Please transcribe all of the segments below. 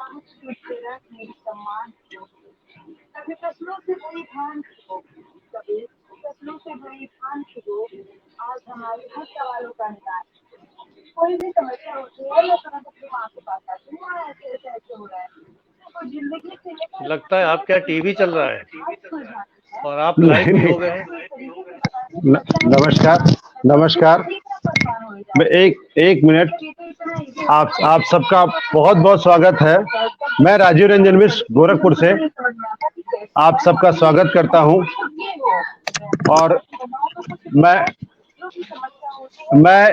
मेरी सम्मान हो। कभी फसलों से भरी धान खिलो, कभी फसलों से भरी धान खिलो, आज हमारे हर सवालों का निदान। कोई भी समस्या होती है मैं तुरंत अपनी माँ के पास आती हूँ, माँ ऐसे ऐसे ऐसे हो रहा है, तो जिंदगी से लेकर लगता है आपके यहाँ टीवी चल रहा है आज सुलझानी है। और आप लाइव भी नहीं, हो गए हैं। तरीके से बताते हैं बच्चा है नमस्कार। नमस्कार। ठीक है परेशान हो मैं जाते एक मिनट। हैं, ये तो इतना इजी आप सबका बहुत बहुत स्वागत है। मैं राजीव रंजन मिश्र गोरखपुर से आप सबका स्वागत करता हूं। और मैं मैं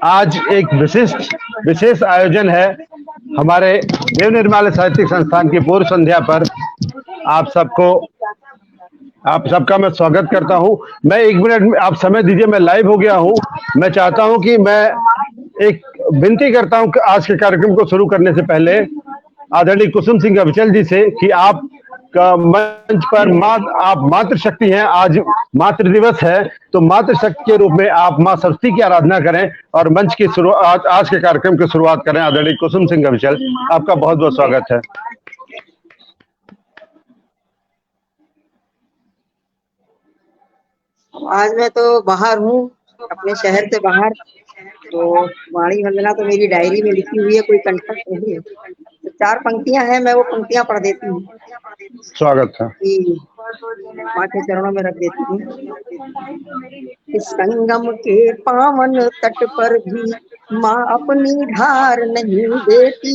आज एक विशेष आयोजन है हमारे देव निर्माल्य साहित्यिक संस्थान की पूर्व संध्या पर आप सबका मैं स्वागत करता हूं। मैं एक मिनट आप समय दीजिए, मैं लाइव हो गया हूं। मैं चाहता हूं कि मैं एक विनती करता हूं कि आज के कार्यक्रम को शुरू करने से पहले आदरणीय कुसुम सिंह अविचल जी से कि आप का मंच पर आप मातृशक्ति हैं, आज मातृ दिवस है, तो मातृशक्ति के रूप में आप मां सरस्वती की आराधना करें और मंच की शुरुआत आज के कार्यक्रम की शुरुआत करें। आदरणीय कुसुम सिंह अविचल, आपका बहुत बहुत स्वागत है। आज मैं तो बाहर हूँ, अपने शहर से बाहर। तो वाणी वंदना तो मेरी डायरी में लिखी हुई है, कोई कंठस्थ नहीं है। तो 4 पंक्तियां हैं, मैं वो पंक्तियां पढ़ देती हूँ स्वागत है कि माँ के चरणों में रख देती हूँ। इस संगम के पावन तट पर भी माँ अपनी धार नहीं देती।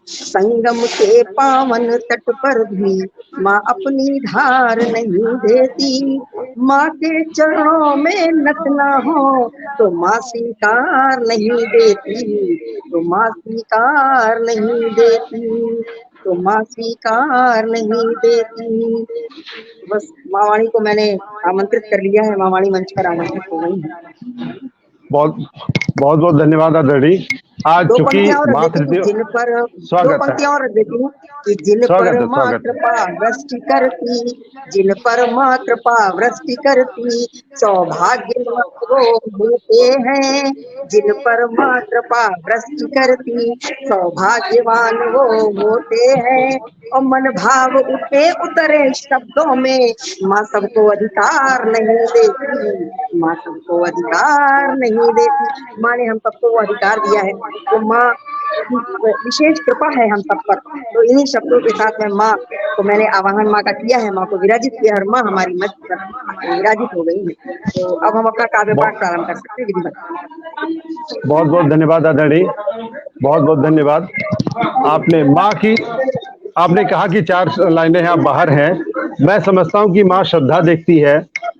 संगम के पावन तट पर भी माँ अपनी धार नहीं देती। माँ के चरणों में नतना हो तो माँ स्वीकार नहीं देती, तो माँ स्वीकार नहीं देती, तो माँ स्वीकार नहीं देती। बस माँ वाणी को मैंने आमंत्रित कर लिया है, माँ वाणी मंच पर आमंत्रित हो गई है। बहुत बहुत धन्यवाद आदरणीय। आज दो चूंकि पंक्तियां और रख देती हूँ मातृ जिन पर, दो स्वागत है पंक्तियां और रख देती हूँ कि जिन पर माँ स्वागत है। कृपा वृष्टि करती, जिन पर माँ कृपा वृष्टि करती, सौभाग्यवान वो होते हैं। जिन पर माँ कृपा वृष्टि करती, सौभाग्यवान वो होते हैं। और मन भाव उठे उतरे शब्दों में, माँ सबको अधिकार नहीं देती, माँ सबको अधिकार नहीं देती। माँ ने हम सबको वो अधिकार दिया है, तो माँ की विशेष कृपा है हम सब पर। तो इन्हीं शब्दों के साथ में माँ को मैंने आवाहन माँ का किया है, माँ को विराजित किया है और माँ हमारी मंच पर विराजित हो गई है। तो अब हम अपना काव्य पाठ प्रारंभ कर सकते हैं विधिवत। बहुत बहुत धन्यवाद आदरणीय, बहुत बहुत धन्यवाद। आपने कहा कि 4 लाइनें आप बाहर हैं। मैं समझता हूं कि माँ श्रद्धा देखती है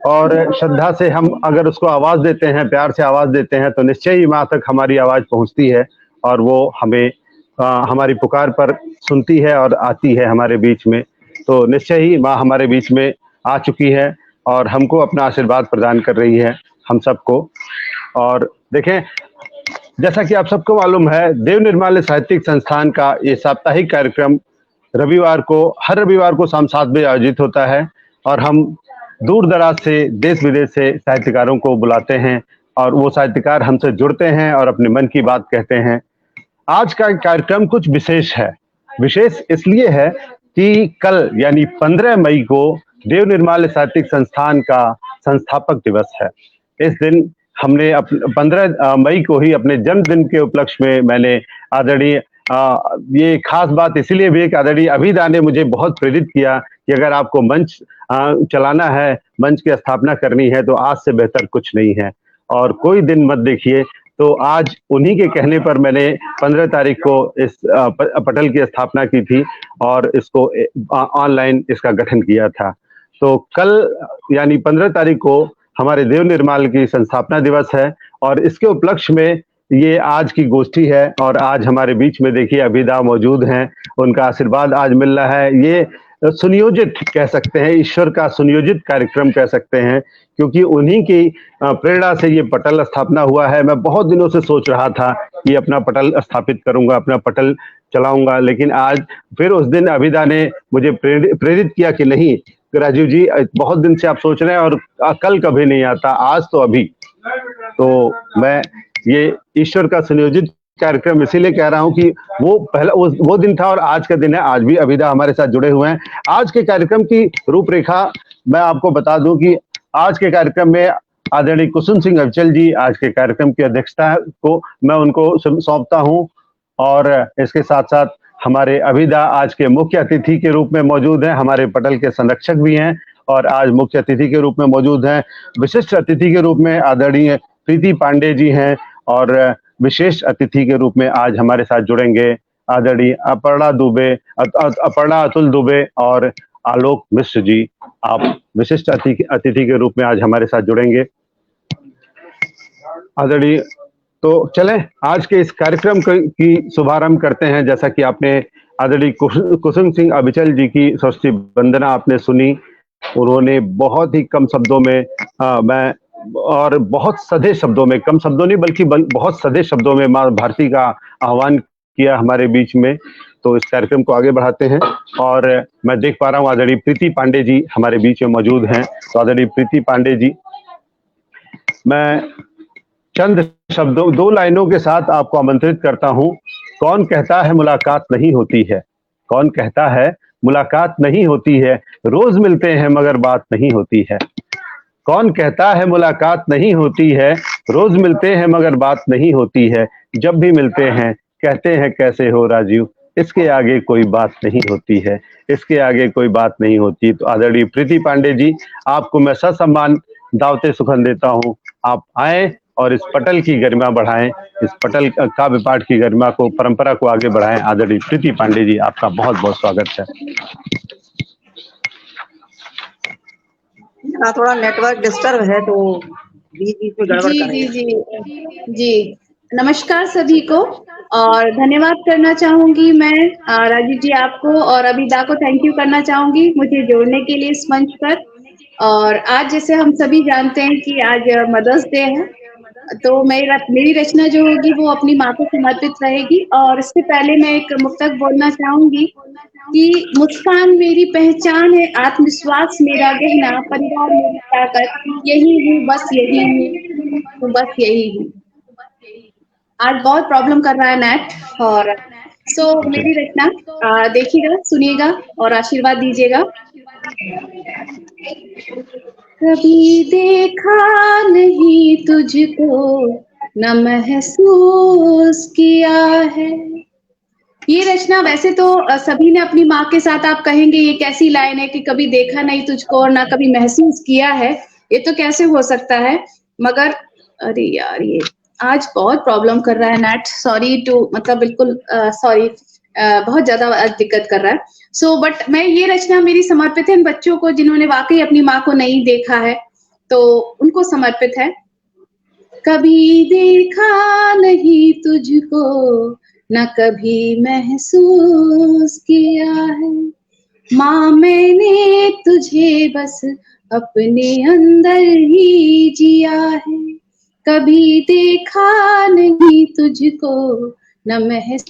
और श्रद्धा से हम अगर उसको आवाज देते हैं, प्यार से आवाज देते हैं, तो निश्चय ही माँ तक हमारी आवाज पहुंचती है और वो हमें हमारी पुकार पर सुनती है और आती है हमारे बीच में। तो निश्चय ही माँ हमारे बीच में आ चुकी है और हमको अपना आशीर्वाद प्रदान कर रही है, हम सबको। और देखें, जैसा कि आप सबको मालूम है, देव निर्माल्य साहित्यिक संस्थान का ये साप्ताहिक कार्यक्रम हर रविवार को शाम 7 बजे आयोजित होता है और हम दूर दराज से, देश विदेश से साहित्यकारों को बुलाते हैं और वो साहित्यकार हमसे जुड़ते हैं और अपने मन की बात कहते हैं। आज का कार्यक्रम कुछ विशेष है। विशेष इसलिए है कि कल यानी 15 मई को देव निर्माल्य साहित्यिक संस्थान का संस्थापक दिवस है। इस दिन हमने 15 मई को ही अपने जन्मदिन के उपलक्ष्य में मैंने आदरणीय ये खास बात इसलिए भी है कि आदरणीय अभिदा ने मुझे बहुत प्रेरित किया कि अगर आपको मंच चलाना है, मंच की स्थापना करनी है, तो आज से बेहतर कुछ नहीं है और कोई दिन मत देखिए। तो आज उन्हीं के कहने पर मैंने 15 तारीख को इस पटल की स्थापना की थी और इसको ऑनलाइन इसका गठन किया था। तो कल यानी 15 तारीख को हमारे देव निर्माल्य की संस्थापना दिवस है और इसके उपलक्ष्य में ये आज की गोष्ठी है और आज हमारे बीच में देखिए अभिदा मौजूद हैं, उनका आशीर्वाद आज मिल रहा है। ये सुनियोजित कह सकते हैं, ईश्वर का सुनियोजित कार्यक्रम कह सकते हैं, क्योंकि उन्हीं की प्रेरणा से ये पटल स्थापना हुआ है। मैं बहुत दिनों से सोच रहा था कि अपना पटल स्थापित करूंगा, अपना पटल चलाऊंगा, लेकिन आज फिर उस दिन अभिदा ने मुझे प्रेरित किया कि नहीं राजीव जी, बहुत दिन से आप सोच रहे हैं और कल कभी नहीं आता, आज तो अभी। तो मैं ये ईश्वर का सुनियोजित कार्यक्रम इसीलिए कह रहा हूं कि वो पहला वो दिन था और आज का दिन है। आज भी अभिदा हमारे साथ जुड़े हुए हैं। आज के कार्यक्रम की रूपरेखा मैं आपको बता दूं कि आज के कार्यक्रम में आदरणीय कुसुम सिंह अविचल जी आज के कार्यक्रम की अध्यक्षता को मैं उनको सौंपता हूं, और इसके साथ साथ हमारे अभिदा आज के मुख्य अतिथि के रूप में मौजूद हैं। हमारे पटल के संरक्षक भी हैं और आज मुख्य अतिथि के रूप में मौजूद हैं। विशिष्ट अतिथि के रूप में आदरणीय प्रीति पांडे जी हैं और विशेष अतिथि के रूप में आज हमारे साथ जुड़ेंगे आदरणीय अपर्णा अतुल दुबे और आलोक मिश्र जी। आप विशिष्ट अतिथि के रूप में आज हमारे साथ जुड़ेंगे आदरणीय। तो चलें आज के इस कार्यक्रम की शुभारंभ करते हैं। जैसा कि आपने आदरणीय कुसुम सिंह अविचल जी की सरस्वती वंदना आपने सुनी। उन्होंने बहुत ही कम शब्दों में मैं और बहुत सधे शब्दों में, कम शब्दों नहीं बल्कि बहुत सधे शब्दों में माँ भारती का आह्वान किया हमारे बीच में। तो इस कार्यक्रम को आगे बढ़ाते हैं और मैं देख पा रहा हूँ आदरणीय प्रीति पांडे जी हमारे बीच में मौजूद हैं। तो आदरणीय प्रीति पांडे जी, मैं चंद शब्दों 2 लाइनों के साथ आपको आमंत्रित करता हूं। कौन कहता है मुलाकात नहीं होती है, कौन कहता है मुलाकात नहीं होती है, रोज मिलते हैं मगर बात नहीं होती है। कौन कहता है मुलाकात नहीं होती है, रोज मिलते हैं मगर बात नहीं होती है। जब भी मिलते हैं कहते हैं कैसे हो राजीव, इसके आगे कोई बात नहीं होती है, इसके आगे कोई बात नहीं होती। तो आदरणीय प्रीति पांडे जी, आपको मैं ससम्मान दावते सुखन देता हूं। आप आए और इस पटल की गरिमा बढ़ाएं, इस पटल काव्य पाठ की गरिमा को, परंपरा को आगे बढ़ाएं। आदरणीय प्रीति पांडे जी, आपका बहुत बहुत स्वागत है। थोड़ा नेटवर्क डिस्टर्ब है तो बीच बीच में गड़बड़ कर रही है। जी नमस्कार सभी को और धन्यवाद करना चाहूंगी मैं राजीव जी आपको और अभिदा को थैंक यू करना चाहूंगी मुझे जोड़ने के लिए इस मंच पर। और आज जैसे हम सभी जानते हैं कि आज मदर्स डे है, तो मेरी रचना जो होगी वो अपनी माँ को समर्पित रहेगी। और इससे पहले मैं एक मुक्तक बोलना चाहूंगी कि मुस्कान मेरी पहचान है, आत्मविश्वास मेरा गहना, परिवार मेरी ताकत, यही हूँ बस यही हूँ, बस यही हूँ। आज बहुत प्रॉब्लम कर रहा है नेट। और मेरी रचना देखिएगा, सुनिएगा और आशीर्वाद दीजिएगा। कभी देखा नहीं तुझको, न महसूस किया है। ये रचना वैसे तो सभी ने अपनी माँ के साथ, आप कहेंगे ये कैसी लाइन है कि कभी देखा नहीं तुझको और ना कभी महसूस किया है, ये तो कैसे हो सकता है। मगर अरे यार ये आज बहुत प्रॉब्लम कर रहा है नेट, सॉरी टू मतलब बिल्कुल सॉरी, बहुत ज्यादा दिक्कत कर रहा है। बट मैं ये रचना मेरी समर्पित है इन बच्चों को जिन्होंने वाकई अपनी माँ को नहीं देखा है, तो उनको समर्पित है। कभी देखा नहीं तुझको, न कभी महसूस किया है, माँ मैंने तुझे बस अपने अंदर ही जिया है। कभी देखा नहीं तुझको, न महसूस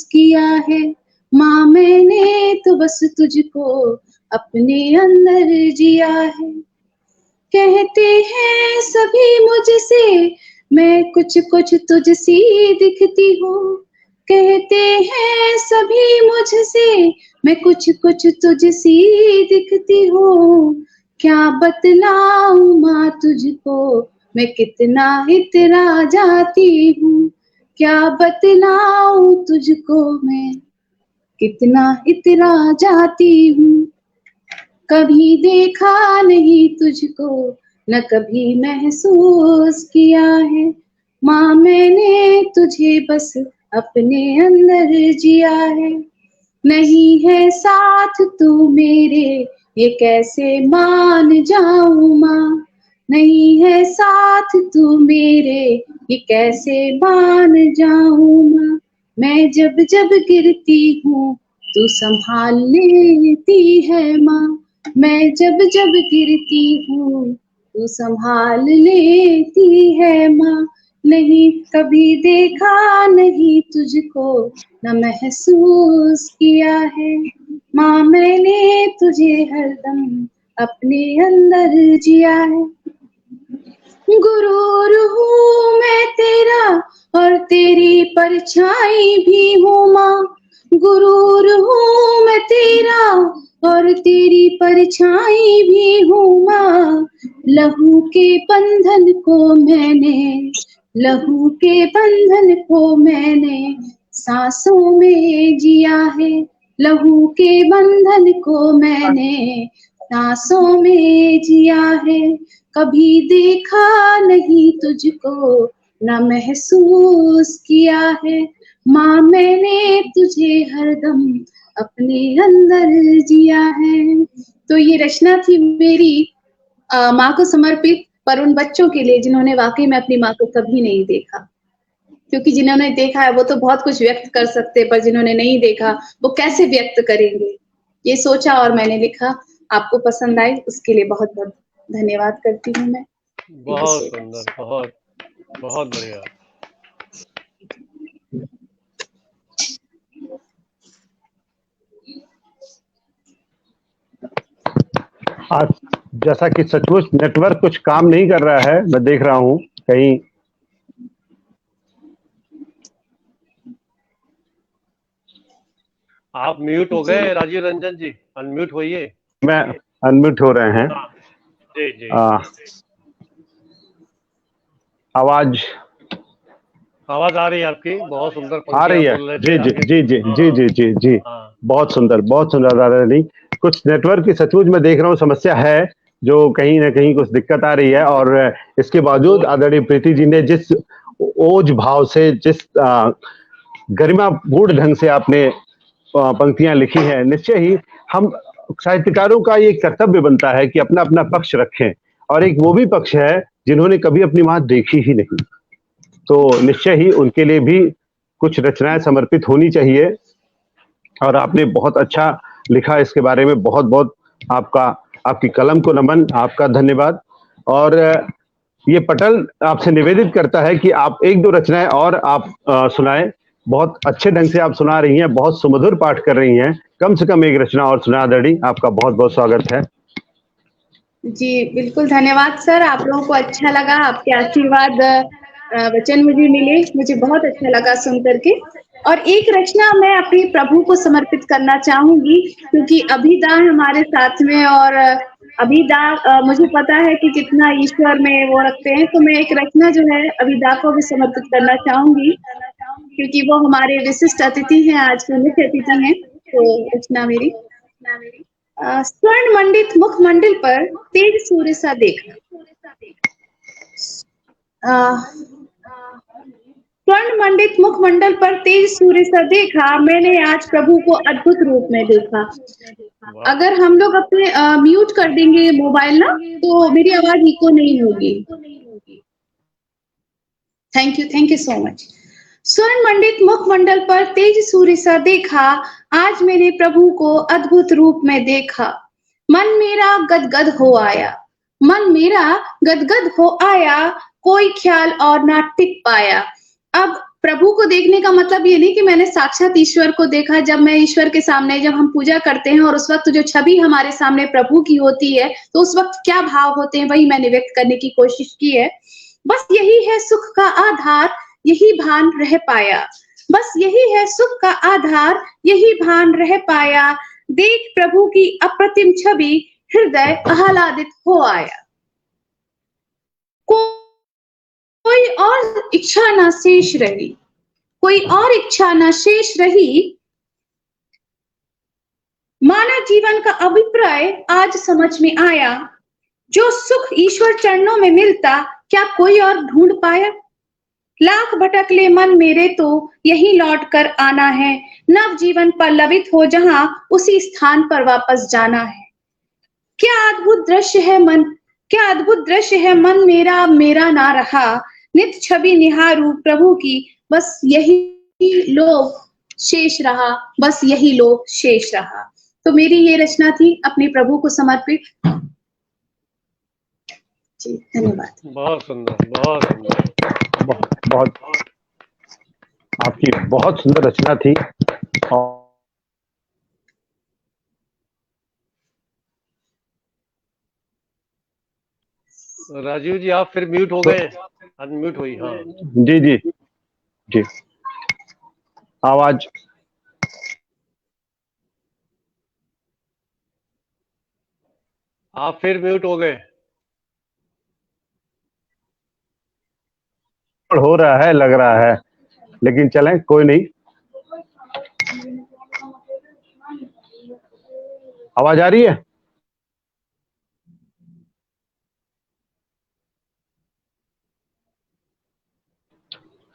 किया है, माँ मैंने तो बस तुझको अपने अंदर जिया है। कहते हैं सभी मुझसे मैं कुछ कुछ तुझसी दिखती हूँ, कहते हैं सभी मुझसे मैं कुछ कुछ तुझसी दिखती हूँ। क्या बतलाऊं माँ तुझको मैं कितना इतरा जाती हूँ, क्या बतलाऊं तुझको मैं कितना इतरा जाती हूँ। कभी देखा नहीं तुझको, न कभी महसूस किया है, माँ मैंने तुझे बस अपने अंदर जिया है। नहीं है साथ तू मेरे ये कैसे मान जाऊं माँ, नहीं है साथ तू मेरे ये कैसे मान जाऊं माँ। मैं जब जब गिरती हूँ तू संभाल लेती है माँ, मैं जब जब गिरती हूँ तू संभाल लेती है माँ। नहीं कभी देखा नहीं तुझको, न महसूस किया है, माँ मैंने तुझे हरदम अपने अंदर जिया है। गुरूर हूँ मैं तेरा और तेरी परछाई भी हूँ माँ। गुरूर हूँ मैं तेरा और तेरी परछाई भी हूँ माँ। लहू के बंधन को मैंने, लहू के बंधन को मैंने सांसों में जिया है। लहू के बंधन को मैंने सांसों में जिया है। कभी देखा नहीं तुझको न महसूस किया है। माँ मैंने तुझे हरदम अपने अंदर जिया है। तो ये रचना थी मेरी माँ को समर्पित, पर उन बच्चों के लिए जिन्होंने वाकई में अपनी माँ को कभी नहीं देखा। क्योंकि जिन्होंने देखा है वो तो बहुत कुछ व्यक्त कर सकते हैं, पर जिन्होंने नहीं देखा वो कैसे व्यक्त करेंगे। ये सोचा और मैंने लिखा। आपको पसंद आई उसके लिए बहुत बहुत धन्यवाद करती हूँ मैं। बहुत सुंदर, बहुत बहुत बढ़िया। आज जैसा कि सचमुच नेटवर्क कुछ काम नहीं कर रहा है, मैं देख रहा हूँ कहीं। आप म्यूट हो गए राजीव रंजन जी, अनम्यूट होइए। मैं अनम्यूट हो रहे हैं। हाँ, जी जी। आवाज आवाज आ रही है आपकी, बहुत सुंदर आ पंक्तियां रही है। बोल रहे जी थे जी आगे। जी जी जी जी जी जी हाँ, बहुत सुंदर दादा जी। कुछ नेटवर्क की सचमुच मैं देख रहा हूँ समस्या है, जो कहीं ना कहीं कुछ दिक्कत आ रही है। और इसके बावजूद आदरणीय प्रीति जी ने जिस ओज भाव से, जिस गरिमापूर्ण ढंग से आपने पंक्तियां लिखी हैं, निश्चय ही हम साहित्यकारों का ये कर्तव्य बनता है कि अपना अपना पक्ष रखें। और एक वो भी पक्ष है जिन्होंने कभी अपनी माँ देखी ही नहीं, तो निश्चय ही उनके लिए भी कुछ रचनाएं समर्पित होनी चाहिए। और आपने बहुत अच्छा लिखा इसके बारे में। बहुत बहुत आपका, आपकी कलम को नमन, आपका धन्यवाद। और ये पटल आपसे निवेदित करता है कि आप एक दो रचनाएं और आप सुनाएं। बहुत अच्छे ढंग से आप सुना रही हैं, बहुत सुमधुर पाठ कर रही हैं। कम से कम एक रचना और सुना दड़ी। आपका बहुत बहुत स्वागत है। जी बिल्कुल धन्यवाद सर। आप लोगों को अच्छा लगा, आपके आशीर्वाद वचन मुझे मिले, मुझे बहुत अच्छा लगा सुन करके। और एक रचना मैं अपने प्रभु को समर्पित करना चाहूंगी, क्योंकि अभिदा हमारे साथ में, और अभिदा मुझे पता है कि कितना ईश्वर में वो रखते हैं। तो मैं एक रचना जो है अभिदा को भी समर्पित करना चाहूंगी, क्योंकि वो हमारे विशिष्ट अतिथि हैं, आज के मुख्य अतिथि हैं। तो रचना मेरी स्वर्ण मंडित मुखमंडिल पर तेज सूर्य सा देखा। स्वर्ण मंडित मुखमंडल पर तेज सूर्य सा देखा, मैंने आज प्रभु को अद्भुत रूप में देखा। अगर हम लोग अपने म्यूट कर देंगे मोबाइल ना, तो मेरी आवाज इको नहीं होगी। Thank you so much. स्वर्ण मंडित मुखमंडल पर तेज सूर्य सा देखा, आज मैंने प्रभु को अद्भुत रूप में देखा। मन मेरा गदगद हो आया, मन मेरा गदगद हो आया, कोई ख्याल और ना टिक पाया। अब प्रभु को देखने का मतलब ये नहीं कि मैंने साक्षात ईश्वर को देखा। जब मैं ईश्वर के सामने, जब हम पूजा करते हैं और उस वक्त जो छवि हमारे सामने प्रभु की होती है, तो उस वक्त क्या भाव होते हैं, वही मैंने व्यक्त करने की कोशिश की है। बस यही है सुख का आधार, यही भान रह पाया। बस यही है सुख का आधार, यही भान रह पाया। देख प्रभु की अप्रतिम छवि, हृदय आह्लादित हो आया। कोई और इच्छा ना शेष रही, कोई और इच्छा ना शेष रही। मानव जीवन का अभिप्राय आज समझ में आया। जो सुख ईश्वर चरणों में मिलता, क्या कोई और ढूंढ पाया। लाख भटक ले मन मेरे, तो यही लौट कर आना है। नव जीवन पल्लवित हो जहां, उसी स्थान पर वापस जाना है। क्या अद्भुत दृश्य है मन, क्या अद्भुत दृश्य है मन मेरा, मेरा ना रहा। नित छवि निहारू प्रभु की, बस यही लोभ शेष रहा, बस यही लोभ शेष रहा। तो मेरी ये रचना थी अपने प्रभु को समर्पित। जी धन्यवाद। बहुत सुंदर, बहुत सुंदर। बहुत आपकी बहुत सुंदर रचना थी। और राजीव जी आप फिर म्यूट हो गए, अनम्यूट हुई। हाँ जी जी जी, आवाज आप फिर म्यूट हो गए। हो रहा है, लग रहा है, लेकिन चलें, कोई नहीं। आवाज आ रही है?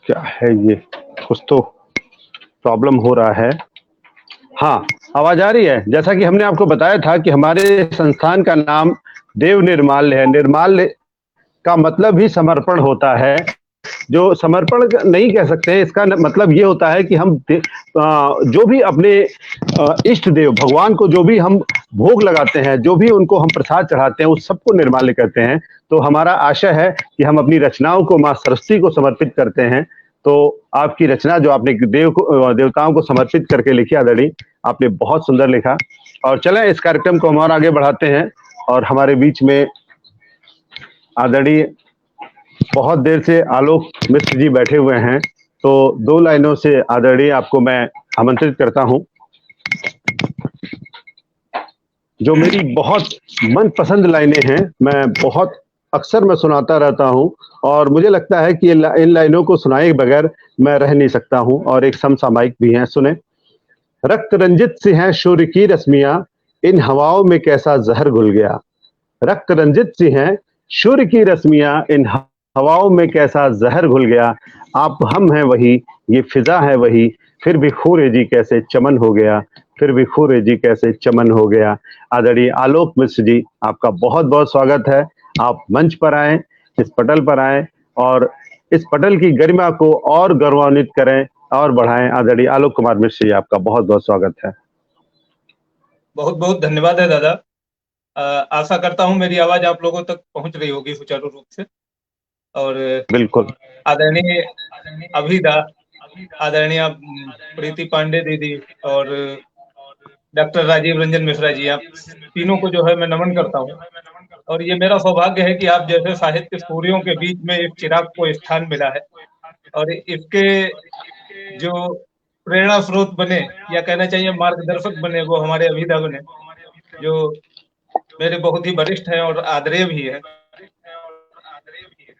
क्या है ये, कुछ तो प्रॉब्लम हो रहा है। हाँ, आवाज आ रही है। जैसा कि हमने आपको बताया था कि हमारे संस्थान का नाम देव निर्माल्य है। निर्माल्य का मतलब ही समर्पण होता है। जो समर्पण नहीं कह सकते हैं, इसका मतलब ये होता है कि हम जो भी अपने इष्ट देव भगवान को जो भी हम भोग लगाते हैं, जो भी उनको हम प्रसाद चढ़ाते हैं, उस सबको निर्माल्य कहते हैं। तो हमारा आशा है कि हम अपनी रचनाओं को माँ सरस्वती को समर्पित करते हैं। तो आपकी रचना जो आपने देवताओं को समर्पित करके लिखी आदरणीय, आपने बहुत सुंदर लिखा। और चलें इस कार्यक्रम को हम और आगे बढ़ाते हैं। और हमारे बीच में आदरणीय बहुत देर से आलोक मिश्र जी बैठे हुए हैं, तो 2 लाइनों से आदरणीय आपको मैं आमंत्रित करता हूं। जो मेरी बहुत मनपसंद लाइनें हैं, मैं बहुत अक्सर मैं सुनाता रहता हूं, और मुझे लगता है कि इन लाइनों को सुनाए बगैर मैं रह नहीं सकता हूं, और एक समसामयिक भी हैं। सुने। रक्त रंजित सी हैं सूर्य की रश्मियां, इन हवाओं में कैसा जहर घुल गया। रक्त रंजित सी हैं सूर्य की रश्मियां, इन हवाओं में कैसा जहर घुल गया। आप हम हैं वही, ये फिजा है वही, फिर भी खूरे जी कैसे चमन हो गया, फिर भी खूरे जी कैसे चमन हो गया। आदरणीय आलोक मिश्र जी, आपका बहुत बहुत स्वागत है। आप मंच पर आए, इस पटल पर आए, और इस पटल की गरिमा को और गौरवान्वित करें और बढ़ाएं। आदरणीय आलोक कुमार मिश्र जी, आपका बहुत बहुत स्वागत है। बहुत बहुत धन्यवाद है दादा। आशा करता हूं मेरी आवाज आप लोगों तक पहुंच रही होगी सुचारू रूप से। और बिल्कुल। आदरणीय अभिदा, आदरणीय प्रीति पांडे दीदी, और डॉक्टर राजीव रंजन मिश्रा जी, आप तीनों को जो है मैं नमन करता हूं। और ये मेरा सौभाग्य है कि आप जैसे साहित्य सूर्यों के बीच में एक चिराग को स्थान मिला है, और इसके जो प्रेरणा स्रोत बने, या कहना चाहिए मार्गदर्शक बने, वो हमारे अभिदा बने, जो मेरे बहुत ही वरिष्ठ हैं और आदरणीय भी है।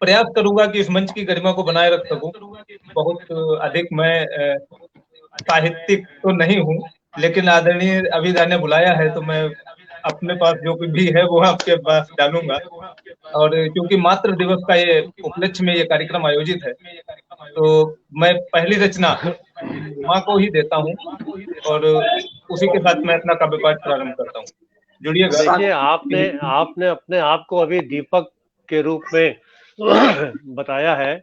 प्रयास करूंगा कि इस मंच की गरिमा को बनाए रख सकूं। बहुत अधिक मैं साहित्यिक तो नहीं हूं, लेकिन आदरणीय अभिदा ने बुलाया है तो मैं अपने पास जो कुछ भी है वो आपके पास डालूंगा। और क्योंकि मातृ दिवस का ये उपलक्ष्य में ये कार्यक्रम आयोजित है, तो मैं पहली रचना माँ को ही देता हूँ, और उसी के साथ मैं अपना काव्य पाठ प्रारंभ करता हूँ। जुड़िएगा। देखिए, आपने अपने आप को अभी दीपक के रूप में बताया है।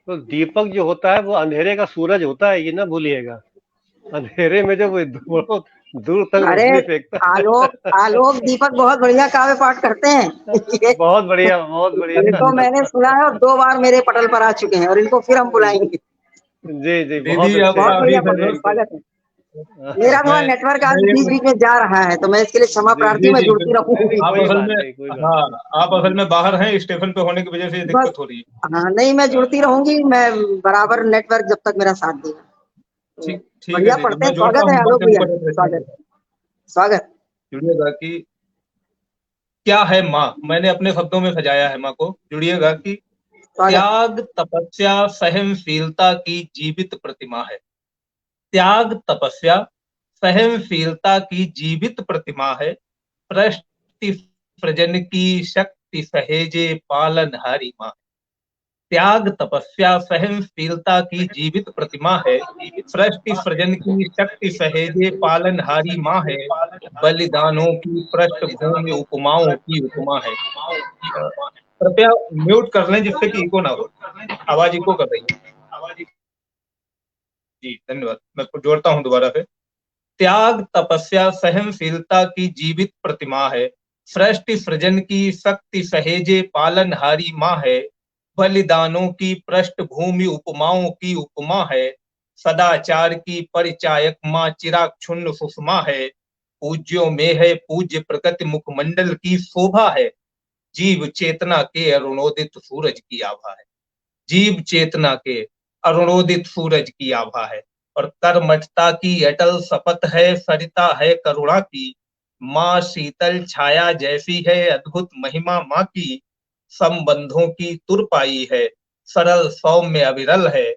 तो दीपक जो होता है वो अंधेरे का सूरज होता है, ये ना भूलिएगा। अंधेरे में जब वो दूर तक अरे रोशनी फेंकता है। आलोक दीपक बहुत बढ़िया काव्य पाठ करते हैं। बहुत बढ़िया, बहुत बढ़िया। इनको मैंने सुना है और 2 बार मेरे पटल पर आ चुके हैं, और इनको फिर हम बुलाएंगे। जी जी, बहुत दीदी अच्छे। आपका बहुत बढ़िया, बहुत अभिनंदन। स्वागत है। मेरा थोड़ा मैं नेटवर्क आज ये बीच बीच में जा रहा है, तो मैं इसके लिए क्षमा प्रार्थी जी हूँ, मैं जी, जुड़ती रहूंगी। आप कोई असल बात में, नहीं, कोई बात हाँ, नहीं। आप असल में बाहर हैं, स्टेशन पे होने की वजह से ये बस, दिक्कत हो रही है। हाँ, नहीं, मैं जुड़ती रहूंगी, मैं बराबर नेटवर्क जब तक मेरा साथ देगा। तो ठीक ठीक है बढ़िया दीदी, पढ़ते हैं। मैं जोड़ता स्वागत है हूँ आलोक आपके भैया, ऊपर एक रचना स्वागत के साथ। स्वागत। जुड़िएगा कि क्या है माँ, मैंने अपने शब्दों में सजाया है माँ को। जुड़िएगा कि स्वागत। त्याग, तपस्या, सहनशीलता की जीवित प्रतिमा है। त्याग, तपस्या, सहनशीलता की जीवित प्रतिमा है। प्रष्टि सृजन की शक्ति सहेजे पालनहारी माँ। त्याग, तपस्या, सहनशीलता की जीवित प्रतिमा है। सृष्टि सृजन की शक्ति सहेजे पालनहारी माँ है। बलिदानों की पृष्ठभूमि उपमाओं की उपमा है। कृपया म्यूट कर लें जिससे कि इको ना हो, आवाज इको कर रही है। जी धन्यवाद। मैं जोड़ता हूँ दोबारा से। त्याग, तपस्या, सहनशीलता की जीवित प्रतिमा है। सृष्टि सृजन की शक्ति सहेजे पालनहारी माँ है। बलिदानों की पृष्ठभूमि उपमाओं की उपमा है। सदाचार की परिचायक माँ चिराग क्षुण्ण सुषमा है। पूज्यों में है पूज्य प्रकृति मुखमंडल की शोभा है। जीव चेतना के अरुणोदित सूरज की आभा है। जीव चेतना के अरुणोदित सूरज की आभा है। और कर्मठता की अटल शपथ है, सरिता है करुणा की। माँ शीतल छाया जैसी है, अद्भुत महिमा माँ की। संबंधों की तुरपाई है, सरल सौम्य अविरल है।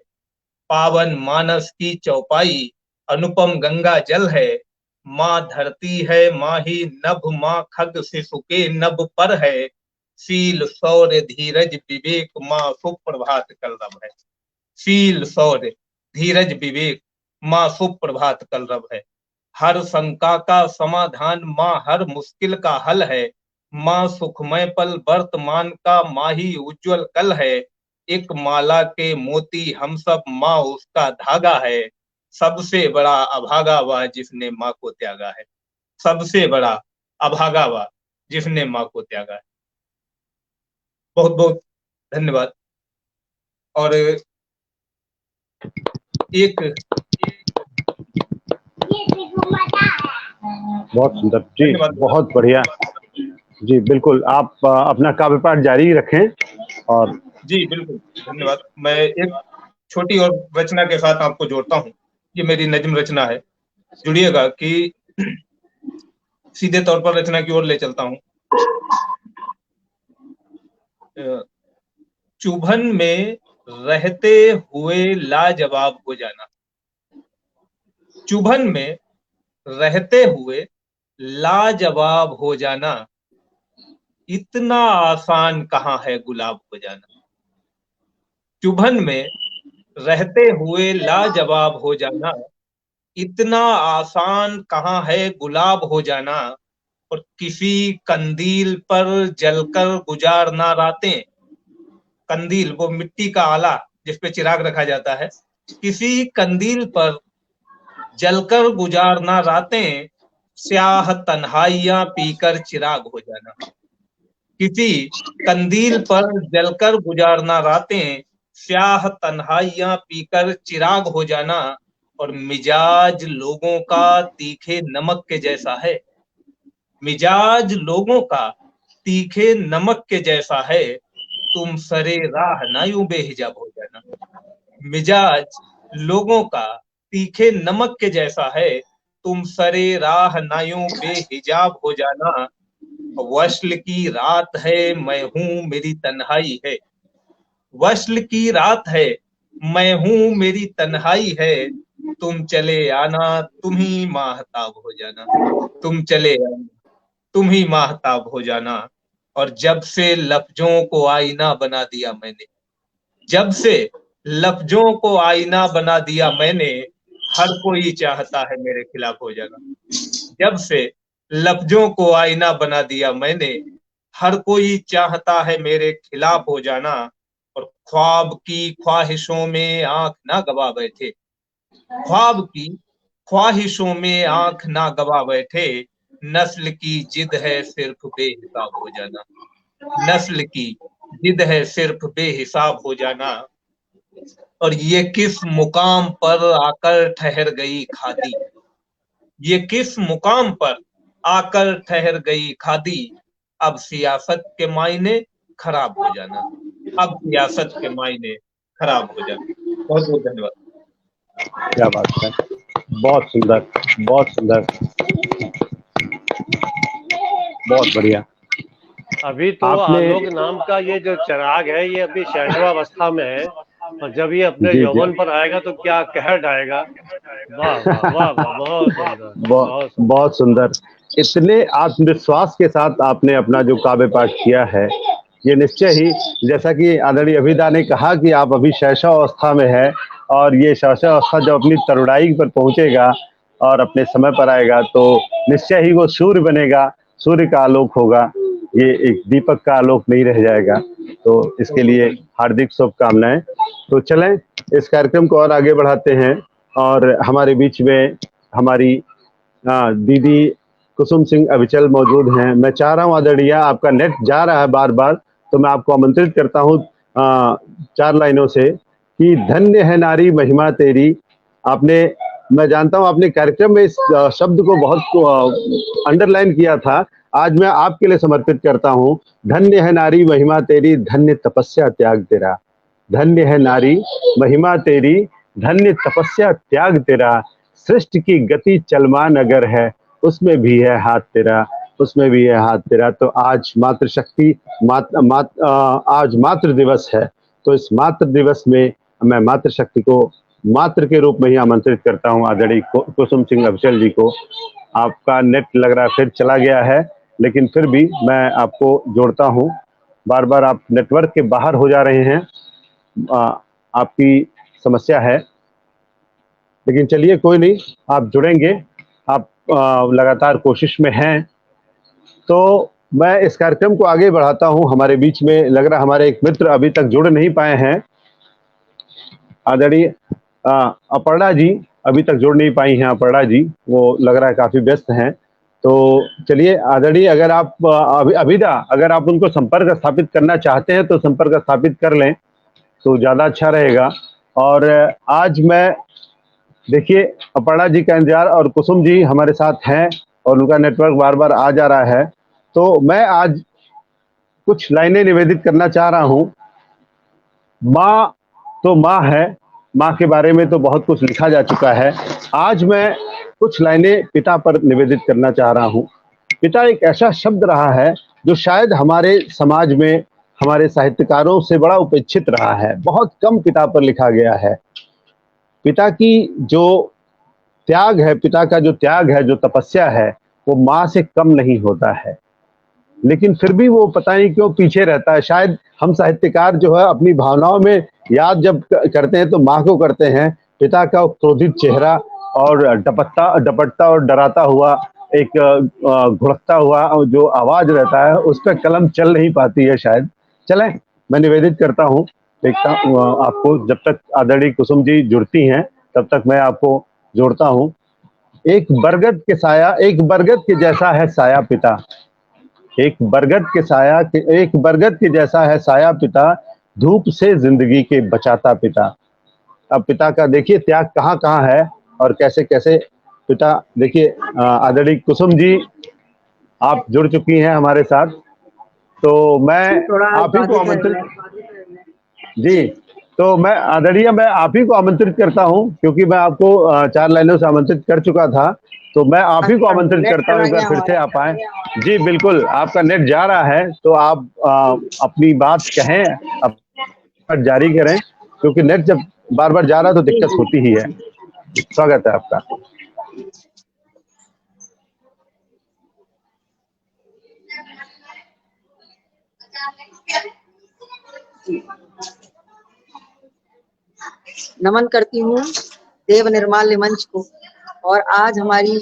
पावन मानस की चौपाई, अनुपम गंगा जल है। माँ धरती है, माँ ही नभ, माँ खग शिशु के नभ पर है। शील शौर्य धीरज विवेक, माँ सुप्रभात कलरव है। शील शौर्य धीरज विवेक, माँ सुप्रभात कलरव है। हर शंका का समाधान माँ, हर मुश्किल का हल है। माँ सुखमय पल वर्तमान का, माँ ही उज्जवल कल है। एक माला के मोती हम सब, माँ उसका धागा है। सबसे बड़ा अभागा वह जिसने माँ को त्यागा है। सबसे बड़ा अभागा वह जिसने माँ को त्यागा है। बहुत बहुत धन्यवाद। और एक बहुत सुंदर जी, धन्यवाद। बहुत बढ़िया जी, बिल्कुल आप अपना काव्य पाठ जारी रखें। और जी बिल्कुल धन्यवाद। मैं एक छोटी और रचना के साथ आपको जोड़ता हूँ। ये मेरी नज्म रचना है, जुड़िएगा कि सीधे तौर पर रचना की ओर ले चलता हूँ। चुभन में रहते हुए लाजवाब हो जाना। चुभन में रहते हुए लाजवाब हो जाना, इतना आसान कहाँ है गुलाब हो जाना। चुभन में रहते हुए लाजवाब हो जाना, इतना आसान कहाँ है गुलाब हो जाना। और किसी कंदील पर जलकर गुजारना रातें। कंदील वो मिट्टी का आला जिस पे चिराग रखा जाता है। किसी कंदील पर जलकर गुजारना रातें, स्याह तन्हाइयां पीकर चिराग हो जाना। किसी कंदील पर जलकर गुजारना रातें, स्याह तन्हाइयां पीकर चिराग हो जाना। और मिजाज लोगों का तीखे नमक के जैसा है। मिजाज लोगों का तीखे नमक के जैसा है। तुम सरे राह ना यूं बेहिजाब हो जाना। मिजाज लोगों का तीखे नमक के जैसा है। तुम सरे राह ना यूं बेहिजाब हो जाना। वश्ल की रात है, मैं हूं मेरी तन्हाई है। वश्ल की रात है, मैं हूं मेरी तन्हाई है। तुम चले आना, तुम ही माहताब हो जाना। तुम चले आना, तुम ही माहताब हो जाना। और जब से लफ्जों को आईना बना दिया मैंने, जब से लफ्जों को आईना बना दिया मैंने, हर कोई चाहता है मेरे खिलाफ हो जाना। जब से लफ्जों को आईना बना दिया मैंने, हर कोई चाहता है मेरे खिलाफ हो जाना। और ख्वाब की ख्वाहिशों में आंख ना गवा बैठे। ख्वाब की ख्वाहिशों में आंख ना गवा बैठे। नस्ल की जिद है सिर्फ बेहिसाब हो जाना। नस्ल की जिद है सिर्फ बेहिसाब हो जाना। और ये किस मुकाम पर आकर ठहर गई खादी। ये किस मुकाम पर आकर ठहर गई खादी। अब सियासत के मायने खराब हो जाना। अब सियासत के मायने खराब हो जाना। बहुत बहुत धन्यवाद। क्या बात है, बहुत सुंदर, बहुत सुंदर, बहुत बढ़िया। अभी तो आपने आलोक नाम का ये जो चिराग है ये अभी शैशवावस्था में है, और जब ये अपने जी यौवन जी, पर आएगा तो क्या कहर ढाएगा। वाह वाह वाह वाह, बहुत सुंदर, बहुत सुंदर। बहुत सुंदर। इतने आत्मविश्वास के साथ आपने अपना जो काव्य पाठ किया है, ये निश्चय ही, जैसा कि आदरणीय अभिदा ने कहा कि आप अभी शैशवावस्था में है, और ये शैशवावस्था जब अपनी तरुणाई पर पहुंचेगा और अपने समय पर आएगा तो निश्चय ही वो सूर्य बनेगा, सूर्य का आलोक होगा, ये एक दीपक का आलोक नहीं रह जाएगा। तो इसके लिए हार्दिक शुभकामनाएं। तो चलें इस कार्यक्रम को और आगे बढ़ाते हैं, और हमारे बीच में हमारी दीदी कुसुम सिंह अविचल मौजूद हैं। मैं चाह रहा हूं आदरणीय, आपका नेट जा रहा है बार बार, तो मैं आपको आमंत्रित करता हूं 4 लाइनों से कि धन्य है नारी महिमा तेरी। आपने मैं जानता हूँ आपने कार्यक्रम में इस शब्द को बहुत अंडरलाइन किया था। आज मैं आपके लिए समर्पित करता हूँ। धन्य है नारी महिमा तेरी, धन्य तपस्या त्याग तेरा। धन्य है नारी महिमा तेरी, धन्य तपस्या त्याग तेरा। सृष्टि की गति चलमान अगर है, उसमें भी है हाथ तेरा, उसमें भी है हाथ तेरा। तो आज मातृशक्ति आज मातृ दिवस है, तो इस मातृ दिवस में मैं मातृशक्ति को मातृ के रूप में ही आमंत्रित करता हूं आदरणीय कुसुम सिंह अफजल जी को। आपका नेट लग रहा है फिर चला गया है, लेकिन फिर भी मैं आपको जोड़ता हूं। बार बार आप नेटवर्क के बाहर हो जा रहे हैं, आपकी समस्या है, लेकिन चलिए कोई नहीं, आप जुड़ेंगे। आप लगातार कोशिश में हैं, तो मैं इस कार्यक्रम को आगे बढ़ाता हूं। हमारे बीच में लग रहा हमारे एक मित्र अभी तक जुड़ नहीं पाए हैं। आदरणीय अपर्णा जी अभी तक जुड़ नहीं पाई हैं। अपर्णा जी वो लग रहा है काफी व्यस्त हैं। तो चलिए आदरणीय, अगर आप अभिदा, अगर आप उनको संपर्क स्थापित करना चाहते हैं तो संपर्क स्थापित कर लें तो ज्यादा अच्छा रहेगा। और आज मैं देखिए अपर्णा जी का इंतजार, और कुसुम जी हमारे साथ हैं और उनका नेटवर्क बार बार आ जा रहा है, तो मैं आज कुछ लाइनें निवेदित करना चाह रहा हूं। माँ तो माँ है, माँ के बारे में तो बहुत कुछ लिखा जा चुका है। आज मैं कुछ लाइनें पिता पर निवेदित करना चाह रहा हूँ। पिता एक ऐसा शब्द रहा है जो शायद हमारे समाज में हमारे साहित्यकारों से बड़ा उपेक्षित रहा है। बहुत कम पिता पर लिखा गया है। पिता की जो त्याग है, पिता का जो त्याग है, जो तपस्या है, वो माँ से कम नहीं होता है, लेकिन फिर भी वो पता नहीं क्यों पीछे रहता है। शायद हम साहित्यकार जो है अपनी भावनाओं में याद जब करते हैं तो माँ को करते हैं। पिता का क्रोधित चेहरा और डपटता और डराता हुआ एक घुड़कता हुआ जो आवाज रहता है, उस पर कलम चल नहीं पाती है शायद। चलें, मैं निवेदित करता हूँ, देखता हूँ आपको। जब तक आदरणीय कुसुम जी जुड़ती हैं तब तक मैं आपको जोड़ता हूँ। एक बरगद के जैसा है साया पिता, एक बरगद के जैसा है साया पिता, धूप से जिंदगी के बचाता पिता। अब पिता का देखिए त्याग कहाँ कहाँ है और कैसे कैसे पिता। देखिए आदरणीय कुसुम जी आप जुड़ चुकी हैं हमारे साथ, तो मैं आप ही को आमंत्रित जी, तो मैं आदरणीय मैं आप ही को आमंत्रित करता हूं, क्योंकि मैं आपको 4 लाइनों से आमंत्रित कर चुका था, तो मैं आप ही को आमंत्रित करता हूं, अगर फिर से आप आए। जी बिल्कुल, आपका नेट जा रहा है तो आप अपनी बात कहें, अब जारी करें, क्योंकि नेट जब बार बार जा रहा है तो दिक्कत होती ही है। स्वागत है आपका। नमन करती हूँ देव निर्माल्य मंच को। और आज हमारी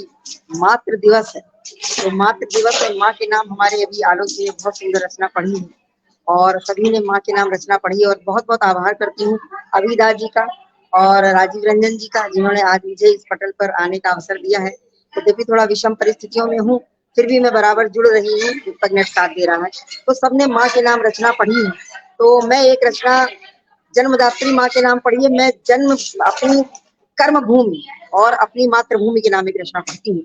मातृ दिवस है, तो मातृ दिवस और माँ के नाम हमारे अभी आलोक जी ने बहुत सुंदर रचना पढ़ी है और सभी ने माँ के नाम रचना पढ़ी। और बहुत बहुत आभार करती हूँ अभिदा जी का और राजीव रंजन जी का, जिन्होंने आज मुझे इस पटल पर आने का अवसर दिया है। तो जब भी थोड़ा विषम परिस्थितियों में हूँ, फिर भी मैं बराबर जुड़ रही हूँ, जब तक नेट साथ दे रहा है। तो सबने माँ के नाम रचना पढ़ी है, तो मैं एक रचना जन्मदात्री माँ के नाम पढ़ी है। मैं जन्म अपनी कर्म भूमि और अपनी मातृभूमि के नाम एक रचना पढ़ती हूँ।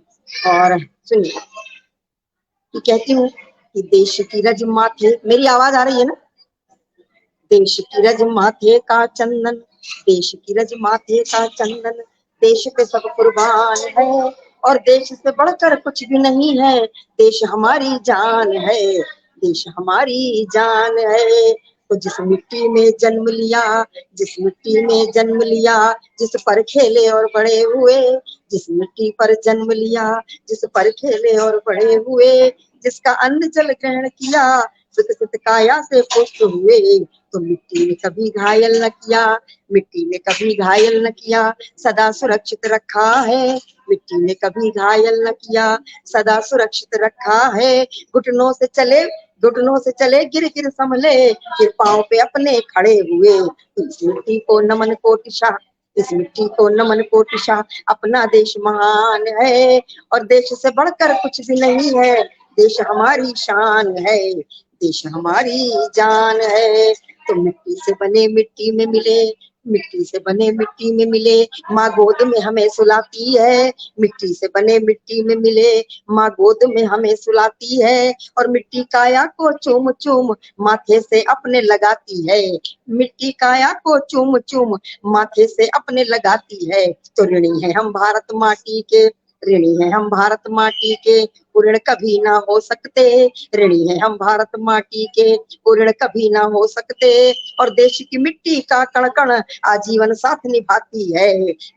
और सुनिए कि कहती हूँ कि देश की रज माथे, मेरी आवाज आ रही है ना? देश की रज माथे का चंदन, देश की रज माथे का चंदन, देश पे सब कुर्बान है और देश से बढ़कर कुछ भी नहीं है। देश हमारी जान है, देश हमारी जान है। तो जिस मिट्टी में जन्म लिया, जिस मिट्टी में जन्म लिया, जिस पर खेले और बड़े हुए, जिस मिट्टी पर जन्म लिया, जिस पर खेले और बड़े हुए, जिसका अन्न जल ग्रहण किया, विकसित काया से पुष्ट हुए, तो मिट्टी ने कभी घायल न किया, मिट्टी ने कभी घायल न किया, सदा सुरक्षित रखा है। मिट्टी ने कभी घायल न किया, सदा सुरक्षित रखा है। घुटनों से चले गिर गिर संभले, फिर पांव पे अपने खड़े हुए। इस मिट्टी को नमन कोटिशा, इस मिट्टी को नमन कोटिशा, अपना देश महान है और देश से बढ़कर कुछ भी नहीं है। देश हमारी शान है, देश हमारी जान है। तो मिट्टी से बने मिट्टी में मिले, मिट्टी से बने मिट्टी में मिले माँ गोद में हमें सुलाती है। मिट्टी से बने मिट्टी में मिले माँ गोद में हमें सुलाती है। और मिट्टी काया को चूम चूम माथे से अपने लगाती है। मिट्टी काया को चूम चूम माथे से अपने लगाती है। तो ऋणी है हम भारत माटी के, ऋणी है हम भारत माटी के, ऋण कभी ना हो सकते। ऋणी है हम भारत माटी के, ऋण कभी ना हो सकते। और देश की मिट्टी का कण कण आजीवन साथ निभाती है।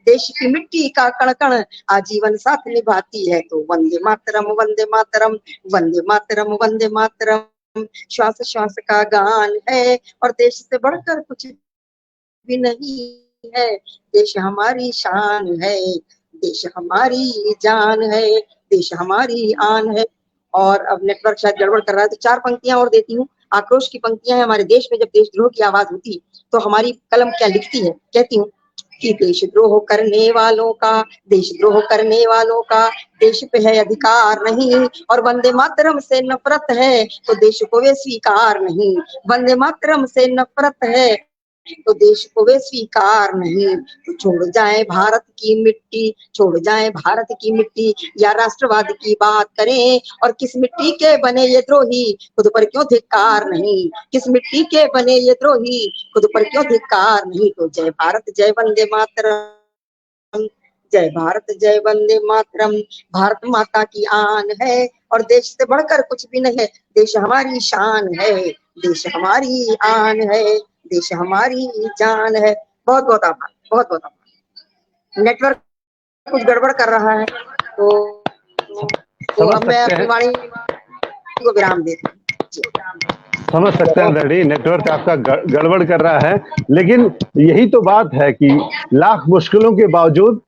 देश की मिट्टी का कण कण आजीवन साथ निभाती है। तो वंदे मातरम वंदे मातरम वंदे मातरम वंदे मातरम श्वास श्वास का गान है। और देश से बढ़कर कुछ भी नहीं है। देश हमारी शान है, देश हमारी जान है, देश हमारी आन है। और अब नेटवर्क शायद गड़बड़ कर रहा है, तो 4 पंक्तियां और देती हूँ। आक्रोश की पंक्तियां हैं। हमारे देश में जब देशद्रोह की आवाज होती तो हमारी कलम क्या लिखती है, कहती हूँ कि देशद्रोह करने वालों का, देशद्रोह करने वालों का देश पे है अधिकार नहीं। और वंदे मातरम से नफरत है तो देश को वे स्वीकार नहीं। वंदे मातरम से नफरत है तो देश को वे स्वीकार नहीं। तो छोड़ जाए भारत की मिट्टी, छोड़ जाए भारत की मिट्टी, या राष्ट्रवाद की बात करें। और किस मिट्टी के बने ये द्रोही, खुद पर क्यों धिक्कार नहीं। किस मिट्टी के बने ये द्रोही, खुद पर क्यों धिक्कार नहीं। तो जय भारत जय वंदे मातरम, जय भारत जय वंदे मातरम। भारत माता की आन है और देश से बढ़कर कुछ भी नहीं है। देश हमारी शान है, देश हमारी आन है, देश हमारी जान है। बहुत बहुत आभार, बहुत बहुत आभार। नेटवर्क कुछ गड़बड़ कर रहा है तो अब मैं अपनी वाणी को विराम देती हूँ। समझ सकते हैं दड़ी, नेटवर्क आपका गड़बड़ कर रहा है। लेकिन यही तो बात है कि लाख मुश्किलों के बावजूद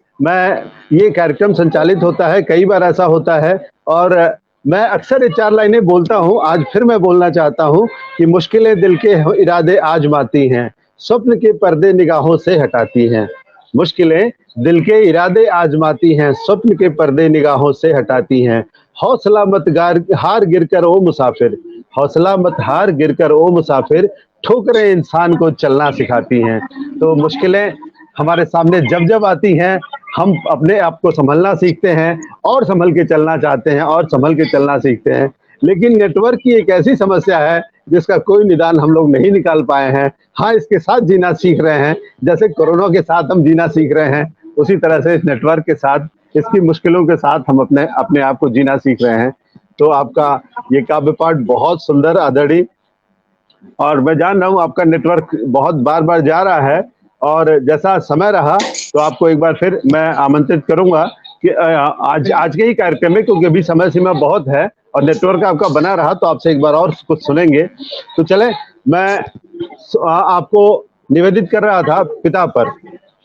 ये कार्यक्रम संचालित होता है। कई बार ऐसा होता है और मैं अक्सर ये 4 लाइनें बोलता हूं। आज फिर मैं बोलना चाहता हूं कि मुश्किलें दिल के इरादे आजमाती हैं, स्वप्न के पर्दे निगाहों से हटाती हैं। मुश्किलें दिल के इरादे आजमाती हैं, स्वप्न के पर्दे निगाहों से हटाती हैं। हौसला मत हार गिरकर ओ मुसाफिर, हौसला मत हार गिरकर ओ मुसाफिर, ठोकरें इंसान को चलना सिखाती हैं। तो मुश्किलें हमारे सामने जब जब आती हैं, हम अपने आप को संभलना सीखते हैं और संभल के चलना चाहते हैं और संभल के चलना सीखते हैं। लेकिन नेटवर्क की एक ऐसी समस्या है जिसका कोई निदान हम लोग नहीं निकाल पाए हैं। हाँ, इसके साथ जीना सीख रहे हैं, जैसे कोरोना के साथ हम जीना सीख रहे हैं, उसी तरह से इस नेटवर्क के साथ, इसकी मुश्किलों के साथ हम अपने आप को जीना सीख रहे हैं। तो आपका ये काव्य पाठ बहुत सुंदर आदरणीय, और मैं जान रहा हूँ आपका नेटवर्क बहुत बार बार जा रहा है, और जैसा समय रहा तो आपको एक बार फिर मैं आमंत्रित करूंगा कि आज के ही कार्यक्रम में, क्योंकि अभी समय सीमा बहुत है और नेटवर्क आपका बना रहा तो आपसे एक बार और कुछ सुनेंगे। तो चले, मैं आपको निवेदित कर रहा था पिता पर,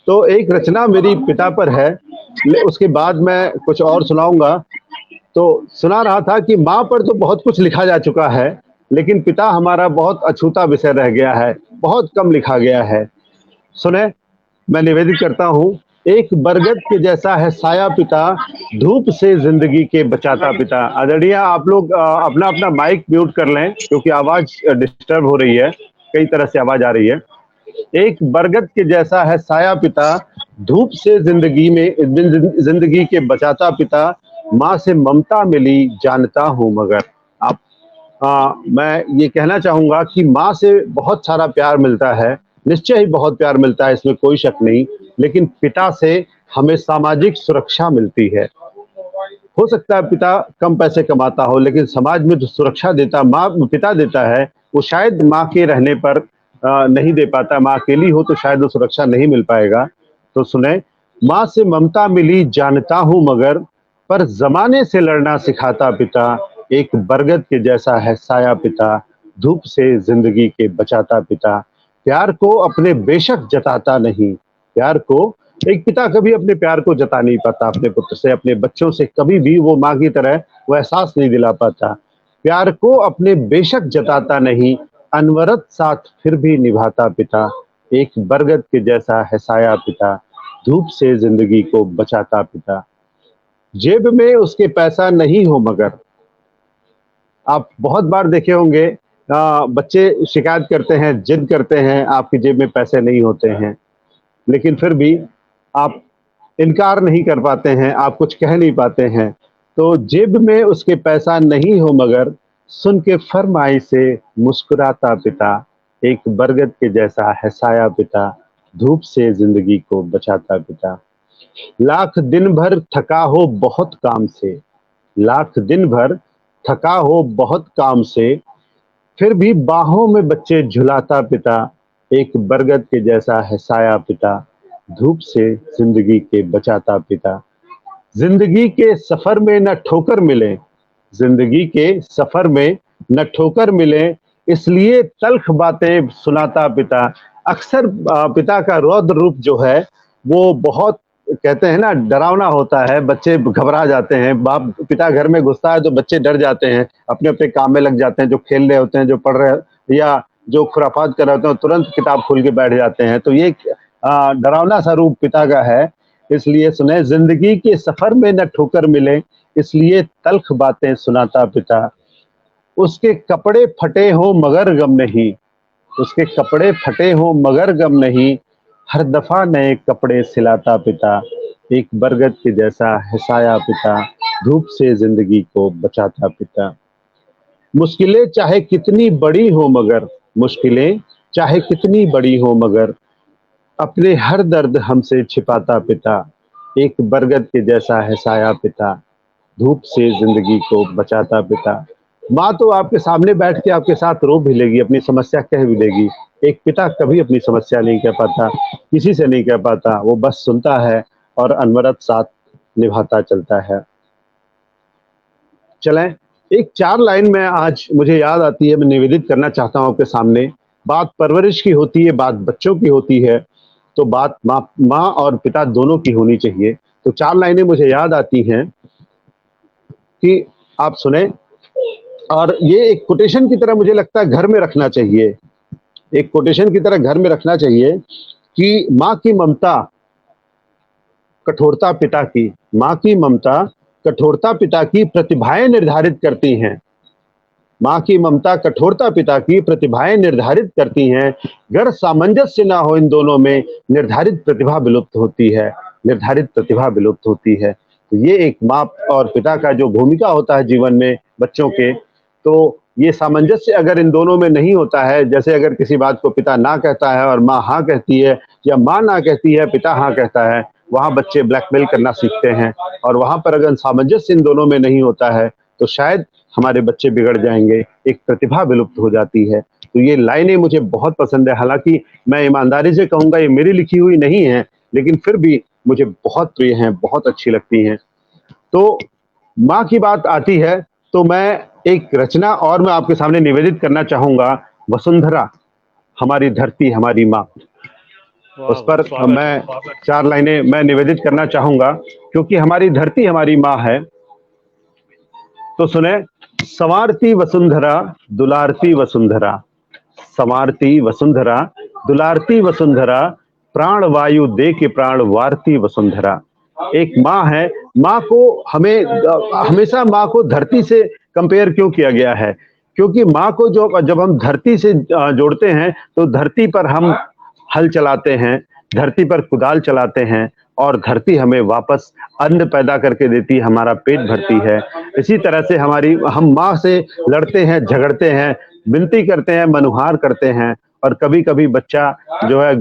तो एक रचना मेरी पिता पर है, उसके बाद मैं कुछ और सुनाऊंगा। तो सुना रहा था कि माँ पर तो बहुत कुछ लिखा जा चुका है, लेकिन पिता हमारा बहुत अछूता विषय रह गया है, बहुत कम लिखा गया है। सुने, मैं निवेदित करता हूँ। एक बरगद के जैसा है साया पिता, धूप से जिंदगी के बचाता पिता। आदरणीय, आप लोग अपना अपना माइक म्यूट कर लें, क्योंकि आवाज डिस्टर्ब हो रही है, कई तरह से आवाज आ रही है। एक बरगद के जैसा है साया पिता, धूप से जिंदगी के बचाता पिता, माँ से ममता मिली जानता हूँ मगर। मैं ये कहना चाहूंगा कि माँ से बहुत सारा प्यार मिलता है, निश्चय ही बहुत प्यार मिलता है, इसमें कोई शक नहीं। लेकिन पिता से हमें सामाजिक सुरक्षा मिलती है। हो सकता है पिता कम पैसे कमाता हो, लेकिन समाज में जो सुरक्षा देता पिता देता है, वो शायद माँ के रहने पर नहीं दे पाता। माँ अकेली हो तो शायद वो सुरक्षा नहीं मिल पाएगा। तो सुने, माँ से ममता मिली जानता हूँ मगर, पर जमाने से लड़ना सिखाता पिता, एक बरगद के जैसा है साया पिता, धूप से जिंदगी के बचाता पिता। प्यार को अपने बेशक जताता नहीं, प्यार को एक पिता कभी अपने प्यार को जता नहीं पाता अपने पुत्र से, अपने बच्चों से कभी भी वो माँ की तरह वो एहसास नहीं दिला पाता। प्यार को अपने बेशक जताता नहीं, अनवरत साथ फिर भी निभाता पिता, एक बरगद के जैसा है साया पिता, धूप से जिंदगी को बचाता पिता। जेब में उसके पैसा नहीं हो मगर, आप बहुत बार देखे होंगे बच्चे शिकायत करते हैं, जिद करते हैं, आपकी जेब में पैसे नहीं होते हैं। लेकिन फिर भी आप इनकार नहीं कर पाते हैं, आप कुछ कह नहीं पाते हैं। तो जेब में उसके पैसा नहीं हो मगर सुन के फरमाई से मुस्कुराता पिता, एक बरगद के जैसा है साया पिता, धूप से जिंदगी को बचाता पिता। लाख दिन भर थका हो बहुत काम से, लाख दिन भर थका हो बहुत काम से, फिर भी बाहों में बच्चे झुलाता पिता, एक बरगद के जैसा है साया पिता, धूप से जिंदगी के बचाता पिता। जिंदगी के सफर में न ठोकर मिले, जिंदगी के सफर में न ठोकर मिले, इसलिए तल्ख बातें सुनाता पिता। अक्सर पिता का रौद्र रूप जो है वो बहुत, कहते हैं ना, डरावना होता है। बच्चे घबरा जाते हैं, बाप पिता घर में घुसता है तो बच्चे डर जाते हैं, अपने अपने काम में लग जाते हैं, जो खेल रहे होते हैं, जो पढ़ रहे या जो खुराफात कर रहे होते हैं तुरंत किताब खोल के बैठ जाते हैं। तो ये डरावना सा रूप पिता का है। इसलिए सुने, जिंदगी के सफर में न ठोकर मिले, इसलिए तल्ख बातें सुनाता पिता। उसके कपड़े फटे हो मगर गम नहीं, उसके कपड़े फटे हो मगर गम नहीं, हर दफा नए कपड़े सिलाता पिता, एक बरगद के जैसा है साया पिता, धूप से जिंदगी को बचाता पिता। मुश्किलें चाहे कितनी बड़ी हो मगर, मुश्किलें चाहे कितनी बड़ी हो मगर, अपने हर दर्द हमसे छिपाता पिता, एक बरगद के जैसा है साया पिता, धूप से जिंदगी को बचाता पिता। माँ तो आपके सामने बैठ के आपके साथ रो भी लेगी, अपनी समस्या कह भी देगी। एक पिता कभी अपनी समस्या नहीं कह पाता, किसी से नहीं कह पाता, वो बस सुनता है और अनवरत साथ निभाता चलता है। चलें, एक 4 लाइन में आज मुझे याद आती है, मैं निवेदित करना चाहता हूँ आपके सामने। बात परवरिश की होती है, बात बच्चों की होती है, तो बात माँ और पिता दोनों की होनी चाहिए। तो 4 लाइनें मुझे याद आती हैं कि आप सुने, और ये एक कोटेशन की तरह मुझे लगता है घर में रखना चाहिए, एक कोटेशन की तरह घर में रखना चाहिए कि माँ की ममता कठोरता पिता की, माँ की ममता कठोरता पिता की प्रतिभाएं निर्धारित करती हैं। माँ की ममता कठोरता पिता की प्रतिभाएं निर्धारित करती हैं। अगर सामंजस्य ना हो इन दोनों में, निर्धारित प्रतिभा विलुप्त होती है, निर्धारित प्रतिभा विलुप्त होती है। तो ये एक माँ और पिता का जो भूमिका होता है जीवन में बच्चों के, तो ये सामंजस्य अगर इन दोनों में नहीं होता है, जैसे अगर किसी बात को पिता ना कहता है और माँ हाँ कहती है, या माँ ना कहती है पिता हाँ कहता है, वहां बच्चे ब्लैकमेल करना सीखते हैं। और वहां पर अगर सामंजस्य इन दोनों में नहीं होता है तो शायद हमारे बच्चे बिगड़ जाएंगे, एक प्रतिभा विलुप्त हो जाती है। तो ये लाइनें मुझे बहुत पसंद है। हालांकि मैं ईमानदारी से कहूंगा ये मेरी लिखी हुई नहीं है, लेकिन फिर भी मुझे बहुत प्रिय हैं, बहुत अच्छी लगती हैं। तो माँ की बात आती है तो मैं एक रचना और मैं आपके सामने निवेदित करना चाहूंगा, वसुंधरा हमारी धरती हमारी माँ। उस पर मैं 4 लाइनें मैं निवेदित करना चाहूंगा, क्योंकि हमारी धरती हमारी माँ है। तो सुने, संवारती वसुंधरा दुलारती वसुंधरा, संवारती वसुंधरा दुलारती वसुंधरा, प्राण वायु दे के प्राण वारती वसुंधरा। एक माँ है, माँ को हमें हमेशा माँ को धरती से कंपेयर क्यों किया गया है? क्योंकि माँ को जब हम धरती से जोड़ते हैं तो धरती पर हम हल चलाते हैं, धरती पर कुदाल चलाते हैं, और धरती हमें वापस अन्न पैदा करके देती है, हमारा पेट भरती है। इसी तरह से हम माँ से लड़ते हैं, झगड़ते हैं, विनती करते हैं, मनुहार करते हैं, और कभी कभी बच्चा जो है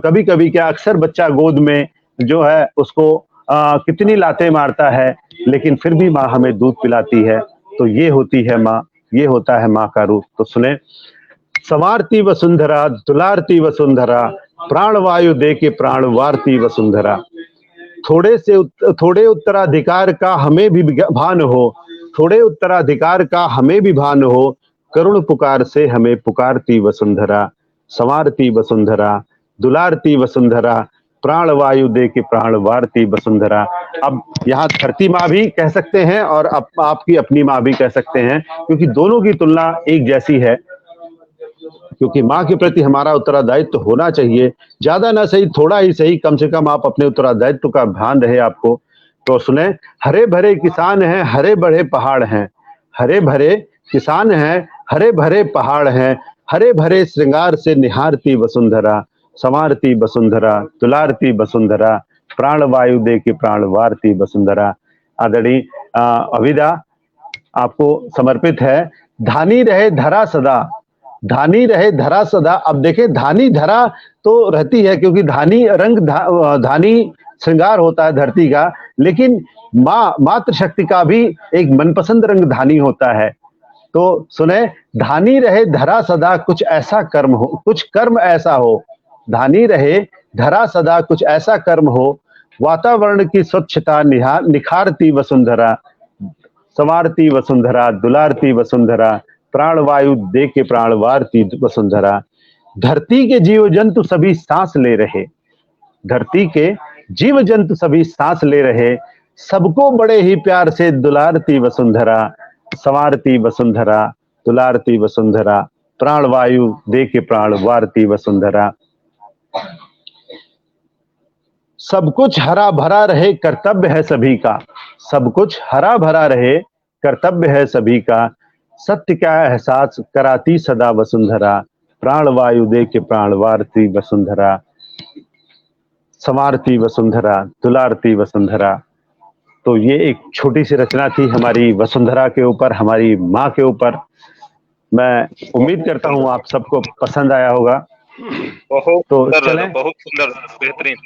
कभी कभी क्या अक्सर बच्चा गोद में जो है उसको कितनी लातें मारता है, लेकिन फिर भी माँ हमें दूध पिलाती है। तो ये होती है माँ, ये होता है माँ का रूप। तो सुने, संवारती वसुंधरा दुलारती वसुंधरा, प्राण वायु दे के प्राण वारती वसुंधरा। थोड़े उत्तराधिकार का हमें भी भान हो, थोड़े उत्तराधिकार का हमें भी भान हो, करुण पुकार से हमें पुकारती वसुंधरा, संवारती वसुंधरा दुलारती वसुंधरा, प्राण वायु दे के प्राण वारती वसुंधरा। अब यहाँ धरती माँ भी कह सकते हैं और आपकी अपनी माँ भी कह सकते हैं, क्योंकि दोनों की तुलना एक जैसी है। क्योंकि माँ के प्रति हमारा उत्तरदायित्व होना चाहिए, ज्यादा ना सही, थोड़ा ही सही, कम से कम आप अपने उत्तरदायित्व का ध्यान रहे आपको। तो सुने, हरे भरे किसान हैं, हरे भरे पहाड़ हैं, हरे भरे किसान हैं, हरे भरे पहाड़ हैं, हरे भरे श्रृंगार से निहारती वसुंधरा, संवारती वसुंधरा दुलारती वसुंधरा, प्राण वायु दे के प्राण वारती वसुंधरा। आदरणीय अविदा आपको समर्पित है। धानी रहे धरा सदा, धानी रहे धरा सदा। अब देखें, धानी धरा तो रहती है क्योंकि धानी रंग धानी श्रृंगार होता है धरती का, लेकिन मातृशक्ति का भी एक मनपसंद रंग धानी होता है। तो सुने, धानी रहे धरा सदा, कुछ ऐसा कर्म हो, कुछ कर्म ऐसा हो। धानी रहे धरा सदा, कुछ ऐसा कर्म हो, वातावरण की स्वच्छता निखारती वसुंधरा, संवारती वसुंधरा दुलारती वसुंधरा, प्राण वायु दे के प्राण वारती वसुंधरा। धरती के जीव जंतु सभी सांस ले रहे, धरती के जीव जंतु सभी सांस ले रहे, सबको बड़े ही प्यार से दुलारती वसुंधरा, संवारती वसुंधरा दुलारती वसुंधरा, प्राण वायु दे के प्राण वारती वसुंधरा। सब कुछ हरा भरा रहे कर्तव्य है सभी का, सब कुछ हरा भरा रहे कर्तव्य है सभी का, सत्य का एहसास कराती सदा वसुंधरा, प्राण वायु दे के प्राण वारती वसुंधरा, संवारती वसुंधरा दुलारती वसुंधरा। तो ये एक छोटी सी रचना थी हमारी वसुंधरा के ऊपर, हमारी माँ के ऊपर। मैं उम्मीद करता हूँ आप सबको पसंद आया होगा। तो चलें, बहुत सुंदर, बेहतरीन,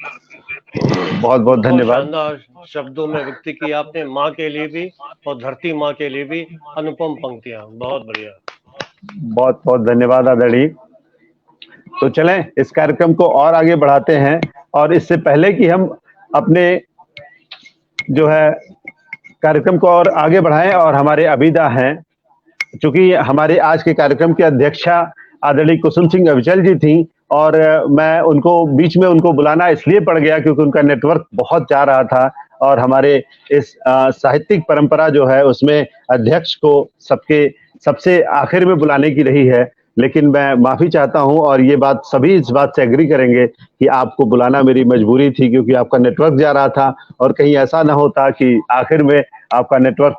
बहुत बहुत धन्यवाद। शानदार शब्दों में व्यक्त किया आपने, माँ के लिए भी और धरती माँ के लिए भी अनुपम पंक्तियां, बहुत बढ़िया। बहुत बहुत धन्यवाद आदरणीय। तो चलें इस कार्यक्रम को और आगे बढ़ाते हैं, और इससे पहले कि हम अपने जो है कार्यक्रम को और आगे बढ़ाएं, और हमारे अभिदा हैं, चूंकि हमारे आज के कार्यक्रम की अध्यक्षा आदरणीय कुसुम सिंह अविचल जी थी, और मैं उनको बीच में उनको बुलाना इसलिए पड़ गया क्योंकि उनका नेटवर्क बहुत जा रहा था, और हमारे इस साहित्यिक परंपरा जो है उसमें अध्यक्ष को सबसे आखिर में बुलाने की रही है। लेकिन मैं माफी चाहता हूं, और ये बात सभी इस बात से एग्री करेंगे कि आपको बुलाना मेरी मजबूरी थी, क्योंकि आपका नेटवर्क जा रहा था, और कहीं ऐसा ना होता कि आखिर में आपका नेटवर्क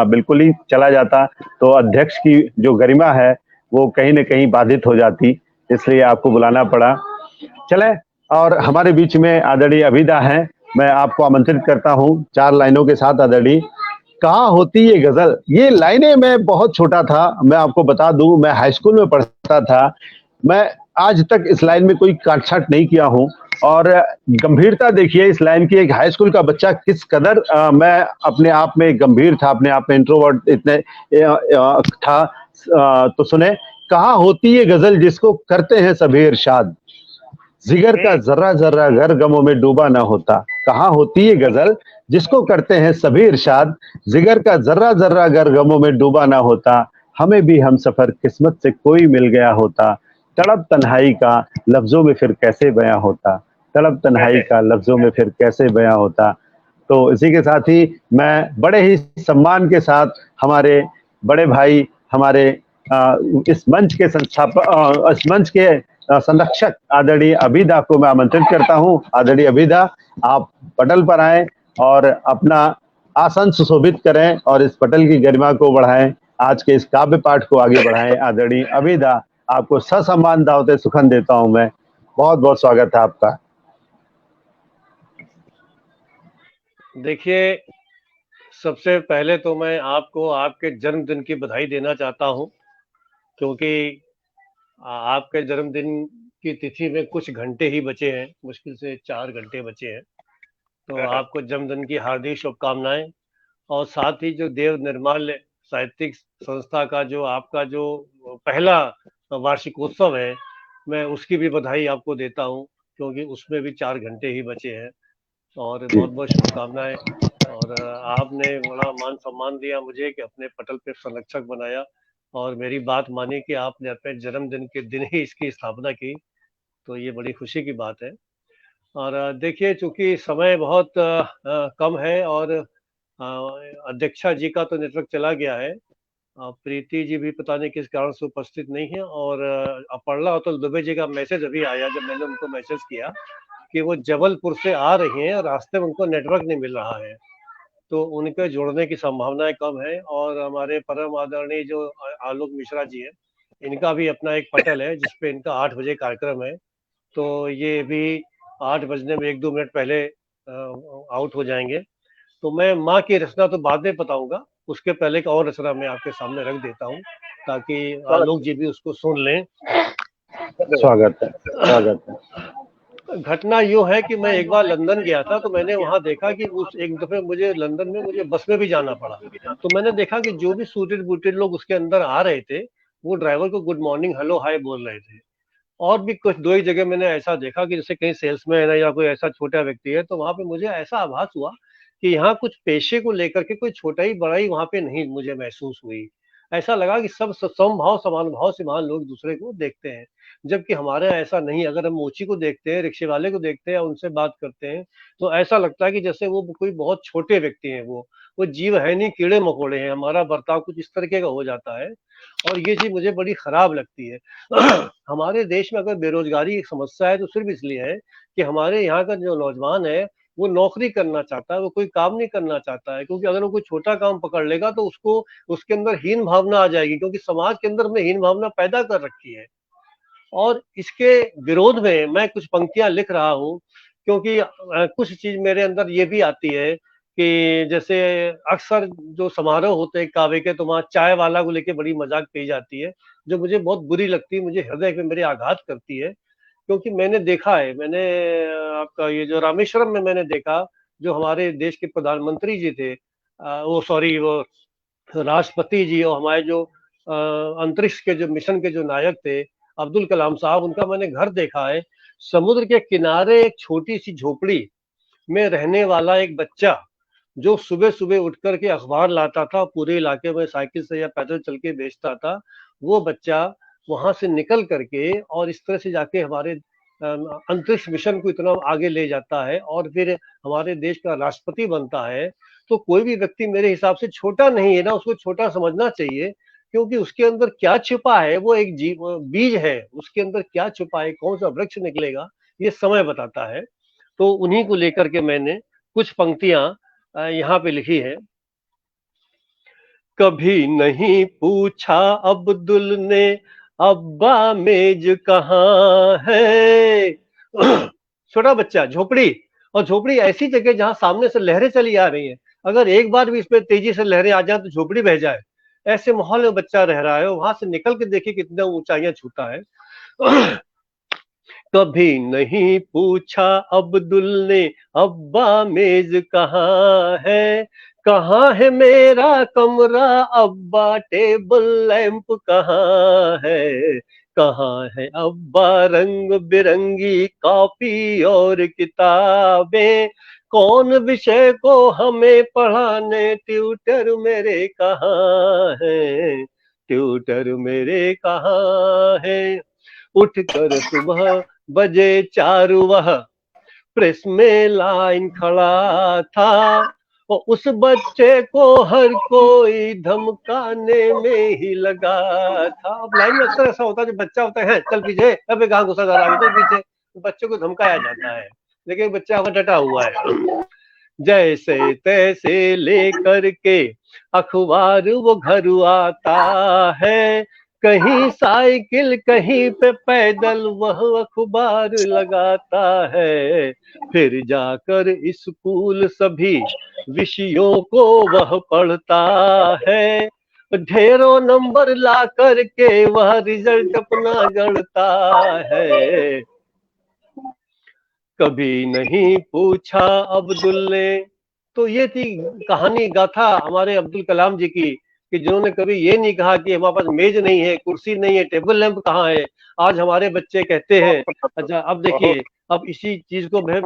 बिल्कुल ही चला जाता, तो अध्यक्ष की जो गरिमा है वो कहीं न कहीं बाधित हो जाती, इसलिए आपको बुलाना पड़ा। चले, और हमारे बीच में आदरणीय अभिदा हैं, मैं आपको आमंत्रित करता हूं 4 लाइनों के साथ। आदरणीय, कहाँ होती ये गजल, ये लाइनें मैं बहुत छोटा था, मैं आपको बता दूं, मैं हाई स्कूल में पढ़ता था, मैं आज तक इस लाइन में कोई काटछाट नहीं किया हूं, और गंभीरता देखिए इस लाइन की, एक हाई स्कूल का बच्चा किस कदर मैं अपने आप में गंभीर था, अपने आप में इंट्रोवर्ट इतने था। तो सुने, कहाँ होती ये गजल जिसको करते हैं सभी इरशाद, जिगर का जर्रा जर्रा घर गमों में डूबा ना होता। कहाँ होती ये गजल जिसको करते हैं सभी इरशाद, जिगर का जर्रा जर्रा घर गमों में डूबा ना होता। हमें भी हम सफर किस्मत से कोई मिल गया होता, तड़प तन्हाई का लफ्जों में फिर कैसे बयां होता, तड़प तन्हाई का लफ्जों में फिर कैसे बयां होता। तो इसी के साथ ही मैं बड़े ही सम्मान के साथ हमारे बड़े भाई, हमारे इस मंच के संस्थापक, इस मंच के संरक्षक आदरणीय अभिदा को मैं आमंत्रित करता हूं। आदरणीय अभिदा, आप पटल पर आएं और अपना आसन सुशोभित करें और इस पटल की गरिमा को बढ़ाएं, आज के इस काव्य पाठ को आगे बढ़ाएं। आदरणीय अभिदा, आपको ससम्मान दावते सुखन देता हूं मैं। बहुत बहुत स्वागत है आपका। देखिए, सबसे पहले तो मैं आपको आपके जन्मदिन की बधाई देना चाहता हूं, क्योंकि आपके जन्मदिन की तिथि में कुछ घंटे ही बचे हैं, मुश्किल से 4 घंटे बचे हैं। तो आपको जन्मदिन की हार्दिक शुभकामनाएं, और साथ ही जो देव निर्माल साहित्यिक संस्था का जो आपका जो पहला वार्षिकोत्सव है, मैं उसकी भी बधाई आपको देता हूं, क्योंकि उसमें भी 4 घंटे ही बचे हैं। और बहुत बहुत शुभकामनाएं। और आपने बड़ा मान सम्मान दिया मुझे कि अपने पटल पे संरक्षक बनाया, और मेरी बात मानी कि आपने अपने जन्मदिन के दिन ही इसकी स्थापना की, तो ये बड़ी खुशी की बात है। और देखिए, चूंकि समय बहुत कम है, और अध्यक्षा जी का तो नेटवर्क चला गया है, प्रीति जी भी पता नहीं किस कारण से उपस्थित नहीं है, और अपर्णा अतुल दुबे जी का मैसेज अभी आया जब मैंने उनको मैसेज किया कि वो जबलपुर से आ रही हैं, रास्ते में उनको नेटवर्क नहीं मिल रहा है, तो उनके जुड़ने की संभावनाएं कम है। और हमारे परम आदरणीय जो आलोक मिश्रा जी हैं, इनका भी अपना एक पटल है जिसपे इनका 8 बजे कार्यक्रम है, तो ये भी 8 बजने में 1-2 मिनट पहले आउट हो जाएंगे। तो मैं माँ की रचना तो बाद में बताऊंगा, उसके पहले एक और रचना मैं आपके सामने रख देता हूँ ताकि आलोक जी भी उसको सुन लें। स्वागत है, स्वागत है। घटना यूं है कि मैं एक बार लंदन गया था, तो मैंने वहां देखा कि उस एक दफे मुझे लंदन में मुझे बस में भी जाना पड़ा। तो मैंने देखा कि जो भी सूटेड बूटेड लोग उसके अंदर आ रहे थे, वो ड्राइवर को गुड मॉर्निंग हेलो हाय बोल रहे थे। और भी कुछ 2 ही जगह मैंने ऐसा देखा कि जैसे कहीं सेल्समैन है या कोई ऐसा छोटा व्यक्ति है, तो वहां पे मुझे ऐसा आभास हुआ कि यहाँ कुछ पेशे को लेकर के कोई छोटा ही बड़ा ही वहां पे नहीं मुझे महसूस हुई। ऐसा लगा कि सब समभाव समान भाव से वहां लोग दूसरे को देखते हैं, जबकि हमारे यहाँ ऐसा नहीं। अगर हम मोची को देखते हैं, रिक्शे वाले को देखते हैं या उनसे बात करते हैं, तो ऐसा लगता है कि जैसे वो कोई बहुत छोटे व्यक्ति हैं। वो जीव है नहीं, कीड़े मकोड़े हैं। हमारा बर्ताव कुछ इस तरीके का हो जाता है और ये चीज मुझे बड़ी खराब लगती है। हमारे देश में अगर बेरोजगारी एक समस्या है तो सिर्फ इसलिए है कि हमारे यहाँ का जो नौजवान है वो नौकरी करना चाहता है, वो कोई काम नहीं करना चाहता है। क्योंकि अगर वो कोई छोटा काम पकड़ लेगा तो उसको उसके अंदर हीन भावना आ जाएगी, क्योंकि समाज के अंदर हमने हीन भावना पैदा कर रखी है। और इसके विरोध में मैं कुछ पंक्तियां लिख रहा हूँ, क्योंकि कुछ चीज मेरे अंदर ये भी आती है कि जैसे अक्सर जो समारोह होते हैं काव्य के, तो वहाँ चाय वाला को लेके बड़ी मजाक की जाती है, जो मुझे बहुत बुरी लगती है, मुझे हृदय पे मेरे आघात करती है। क्योंकि मैंने देखा है, मैंने आपका ये जो रामेश्वरम में मैंने देखा, जो हमारे देश के प्रधानमंत्री जी थे, वो राष्ट्रपति जी और हमारे जो अंतरिक्ष के जो मिशन के जो नायक थे अब्दुल कलाम साहब, उनका मैंने घर देखा है। समुद्र के किनारे एक छोटी सी झोपड़ी में रहने वाला एक बच्चा, जो सुबह सुबह उठ करके अखबार लाता था, पूरे इलाके में साइकिल से या पैदल चल के बेचता था। वो बच्चा वहां से निकल करके और इस तरह से जाके हमारे अंतरिक्ष मिशन को इतना आगे ले जाता है और फिर हमारे देश का राष्ट्रपति बनता है। तो कोई भी व्यक्ति मेरे हिसाब से छोटा नहीं है ना, उसको छोटा समझना चाहिए। क्योंकि उसके अंदर क्या छुपा है, वो एक बीज है, उसके अंदर क्या छुपा है, कौन सा वृक्ष निकलेगा, ये समय बताता है। तो उन्हीं को लेकर के मैंने कुछ पंक्तियां यहाँ पे लिखी है। कभी नहीं पूछा अब्दुल ने अब्बा मेज कहाँ है। छोटा बच्चा, झोपड़ी, और झोपड़ी ऐसी जगह जहां सामने से लहरें चली आ रही हैं, अगर एक बार भी इसमें तेजी से लहरें आ जाए तो झोपड़ी बह जाए। ऐसे माहौल में बच्चा रह रहा है, वहां से निकल के देखिए कितना ऊंचाइयां छूता है। कभी नहीं पूछा अब्दुल ने अब्बा मेज कहाँ है, कहाँ है मेरा कमरा अब्बा टेबल लैंप कहाँ है, कहाँ है अब्बा रंग बिरंगी कॉपी और किताबें, कौन विषय को हमें पढ़ाने ट्यूटर मेरे कहाँ है, ट्यूटर मेरे कहाँ है। उठकर सुबह बजे 4 वह प्रेस में लाइन खड़ा था, और उस बच्चे को हर कोई धमकाने में ही लगा था। अब लाइन में अक्सर ऐसा होता है, जो बच्चा होता है चल पीछे, अबे कहाँ घुसा जा रहा है, चल पीछे, बच्चे को धमकाया जाता है, लेकिन बच्चा वहां डटा हुआ है। जैसे तैसे लेकर के अखबार वो घर आता है, कहीं साइकिल कहीं पे पैदल वह अखबार लगाता है, फिर जाकर स्कूल सभी विषयों को वह पढ़ता है, ढेरों नंबर ला करके वह रिजल्ट अपना गढ़ता है। कभी नहीं पूछा अब्दुल ने। तो ये थी कहानी गाथा हमारे अब्दुल कलाम जी की, कि जिन्होंने कभी ये नहीं कहा कि हमारे पास मेज नहीं है, कुर्सी नहीं है, टेबल लैंप कहाँ है। आज हमारे बच्चे कहते हैं, अच्छा अब देखिए, अब इसी चीज को मैं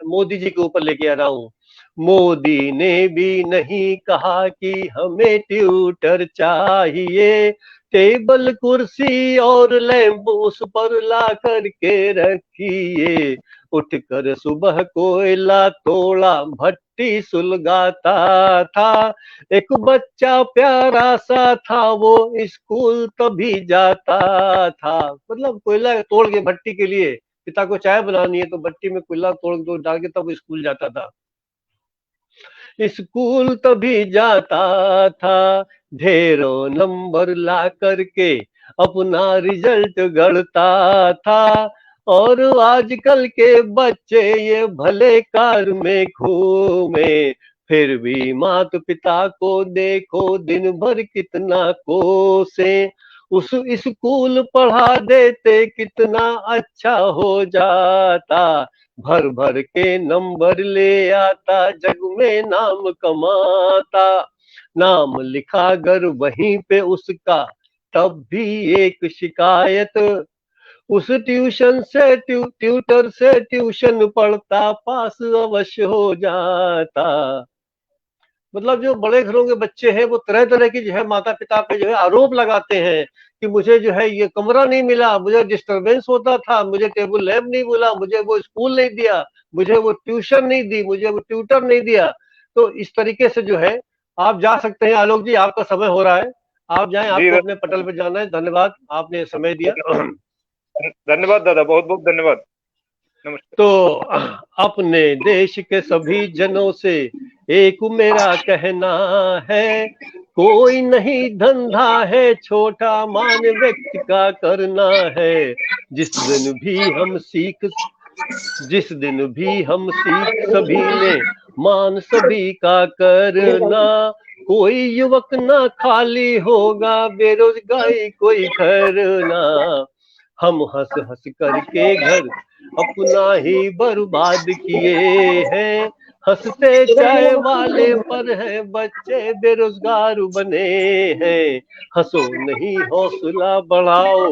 मोदी जी के ऊपर लेके आ रहा हूँ। मोदी ने भी नहीं कहा कि हमें ट्यूटर चाहिए, टेबल कुर्सी और लैंप उस पर ला करके रखिए, उठकर सुबह कोयला तोड़ा भट्टी सुलगाता था, एक बच्चा प्यारा सा था वो स्कूल तभी जाता था। मतलब कोयला तोड़ के भट्टी के लिए, पिता को चाय बनानी है तो भट्टी में कोयला तोड़ दो डाल के तब स्कूल जाता था, स्कूल तभी जाता था, ढेरों नंबर ला करके अपना रिजल्ट गढ़ता था, और आजकल के बच्चे ये भले कार में घूमे, फिर भी माता पिता को देखो दिन भर कितना कोसे। उस स्कूल पढ़ा देते कितना अच्छा हो जाता, भर भर के नंबर ले आता, जग में नाम कमाता। नाम लिखा घर वहीं पे उसका, तब भी एक शिकायत, उस ट्यूशन से ट्यूटर से ट्यूशन पढ़ता, पास अवश्य हो जाता। मतलब जो बड़े घरों के बच्चे हैं वो तरह तरह की जो है माता पिता पे जो है आरोप लगाते हैं कि मुझे जो है ये कमरा नहीं मिला, मुझे डिस्टरबेंस होता था, मुझे टेबल लैम्प नहीं मिला, मुझे वो स्कूल नहीं दिया, मुझे वो ट्यूशन नहीं दी, मुझे वो ट्यूटर नहीं दिया। तो इस तरीके से जो है आप जा सकते हैं। आलोक जी, आपका समय हो रहा है, आप जाएं, जी आपको अपने पटल पे जाना है। धन्यवाद, आपने समय दिया। धन्यवाद दादा, बहुत बहुत धन्यवाद। नमस्कार। तो अपने देश के सभी जनों से एक मेरा कहना है, कोई नहीं धंधा है छोटा मान व्यक्ति का करना है। जिस दिन भी हम सीख सभी ने मान सभी का करना, कोई युवक ना खाली होगा, बेरोजगारी कोई करना। हम हंस हंस करके घर अपना ही बर्बाद किए हैं, हंसते चाय वाले पर है बच्चे बेरोजगार बने हैं। हंसो नहीं हौसला बढ़ाओ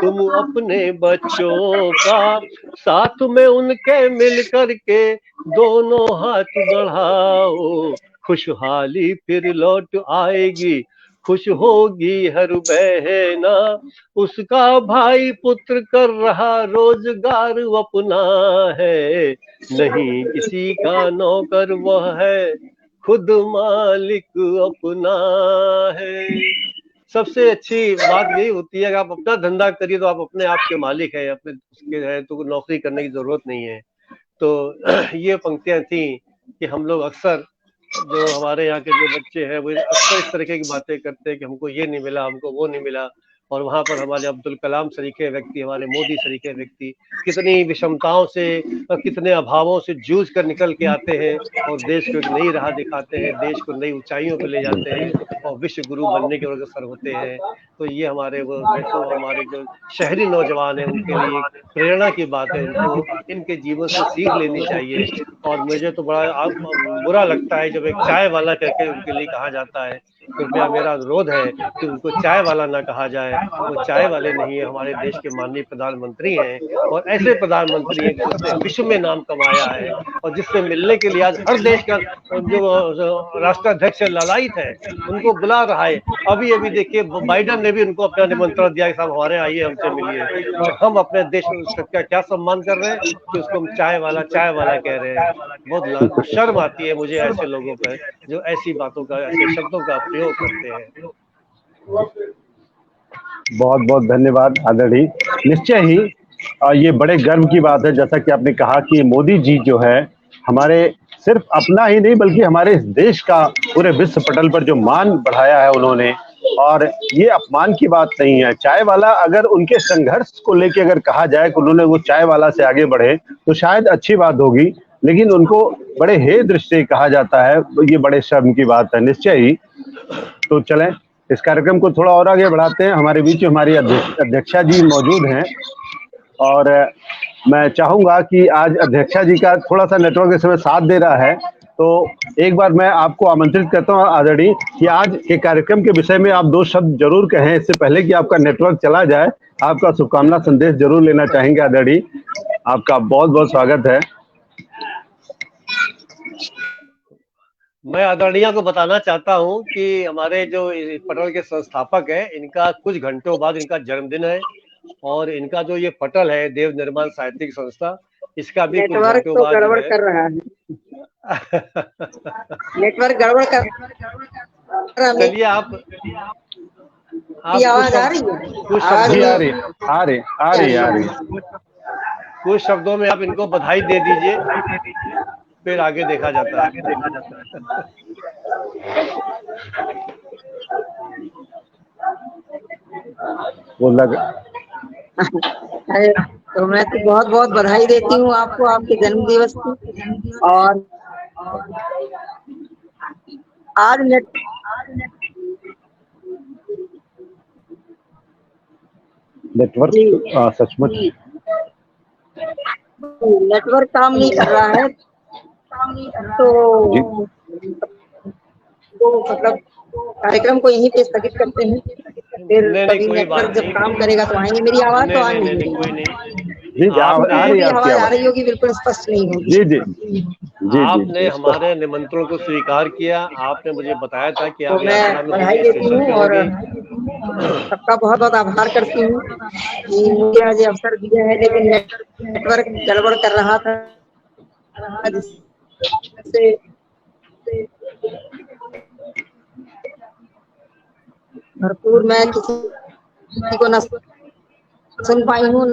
तुम अपने बच्चों का, साथ में उनके मिल करके दोनों हाथ बढ़ाओ, खुशहाली फिर लौट आएगी, खुश होगी हर बहना। उसका भाई पुत्र कर रहा रोजगार अपना है, नहीं किसी का नौकर वह है, खुद मालिक अपना है। सबसे अच्छी बात यही होती है कि आप अपना धंधा करिए तो आप अपने आप के मालिक हैं, अपने उसके हैं तो नौकरी करने की जरूरत नहीं है। तो ये पंक्तियां थी कि हम लोग अक्सर, जो हमारे यहाँ के जो बच्चे हैं वो अक्सर इस तरीके की बातें करते हैं कि हमको ये नहीं मिला, हमको वो नहीं मिला। और वहां पर हमारे अब्दुल कलाम सरीखे व्यक्ति, हमारे मोदी सरीखे व्यक्ति कितनी विषमताओं से और कितने अभावों से जूझ कर निकल के आते हैं और देश को एक नई राह दिखाते हैं, देश को नई ऊंचाइयों पर ले जाते हैं और विश्व गुरु बनने के अग्रसर होते हैं। तो ये हमारे वो हमारे जो शहरी नौजवान हैं उनके लिए एक प्रेरणा की बात है, उनको इनके जीवन से सीख लेनी चाहिए। और मुझे तो बड़ा बुरा लगता है जब एक चाय वाला करके उनके लिए कहा जाता है। कृपया मेरा अनुरोध है कि उनको चाय वाला ना कहा जाए, वो चाय वाले नहीं है, हमारे देश के माननीय प्रधानमंत्री हैं और ऐसे प्रधानमंत्री हैं जिसने विश्व में नाम कमाया है और जिससे मिलने के लिए आज हर देश का जो राष्ट्राध्यक्ष लालायित है उनको बुला रहा है। अभी अभी देखिए बाइडन ने भी उनको अपना निमंत्रण दिया कि साहब हमारे आइए, हमसे मिलिए, और हम अपने देश में उसका क्या सम्मान कर रहे हैं कि उसको हम चाय वाला कह रहे हैं। बहुत शर्म आती है मुझे ऐसे लोगों पर जो ऐसी बातों का, ऐसे शब्दों का प्रयोग करते हैं। बहुत बहुत धन्यवाद आदरणीय। निश्चय ही ये बड़े गर्व की बात है, जैसा कि आपने कहा कि मोदी जी जो है हमारे सिर्फ अपना ही नहीं बल्कि हमारे इस देश का पूरे विश्व पटल पर जो मान बढ़ाया है उन्होंने, और ये अपमान की बात नहीं है। चाय वाला अगर उनके संघर्ष को लेके अगर कहा जाए कि उन्होंने वो चाय वाला से आगे बढ़े तो शायद अच्छी बात होगी, लेकिन उनको बड़े हे दृष्टि कहा जाता है, ये बड़े शर्म की बात है निश्चय ही। तो चलें इस कार्यक्रम को थोड़ा और आगे बढ़ाते हैं। हमारे बीच में हमारी अध्यक्षा जी मौजूद हैं और मैं चाहूंगा कि आज अध्यक्षा जी का थोड़ा सा नेटवर्क इस समय साथ दे रहा है, तो एक बार मैं आपको आमंत्रित करता हूं आदरणीय कि आज के कार्यक्रम के विषय में आप दो शब्द जरूर कहें। इससे पहले कि आपका नेटवर्क चला जाए, आपका शुभकामना संदेश जरूर लेना चाहेंगे आदरणीय। आपका बहुत बहुत स्वागत है। मैं आदरणीय को बताना चाहता हूं कि हमारे जो पटल के संस्थापक हैं, इनका कुछ घंटों बाद इनका जन्मदिन है और इनका जो ये पटल है देव निर्माण साहित्यिक संस्था, इसका भी कुछ नेटवर्क घंटों तो बाद गड़बड़ कर रहा है। नेटवर्क गड़बड़ कर रहा है। चलिए आप आवाज आ रही है? कुछ आ रही कुछ शब्दों में आप इनको बधाई दे दीजिए, फिर आगे देखा जाता है। वो लग तो मैं तो बहुत बहुत बधाई देती हूँ आपको आपके जन्म दिवस की। और आज नेटवर्क सचमुच नेटवर्क काम नहीं कर रहा है, जी तो मतलब कार्यक्रम को यहीं पे स्थगित करते हैं। फिर नहीं कभी कोई नेटवर्क बात जब नहीं, काम करेगा तो आएंगे। मेरी आवाज तो आ नहीं नहीं कोई रही, नहीं। जी आ आपने रही है की आपकी आवाज आ आवाज। रही होगी, बिल्कुल स्पष्ट नहीं होगी। जी जी जी जी आपने जी स्पष्ट। हमारे निमंत्रण को स्वीकार किया। आपने मुझे बताया था कि तो आप मैं यात्रा में बधाई होंगी, देती स्टेशन हूँ पे और होंगी। सबका बहुत बहुत आभार करती हूँ कि मुझे आज ये अवसर दिया है, लेकिन नेटवर्क गड़बड़ कर रहा था, जिससे भरपूर मैं किसी को न सुन पाई हूँ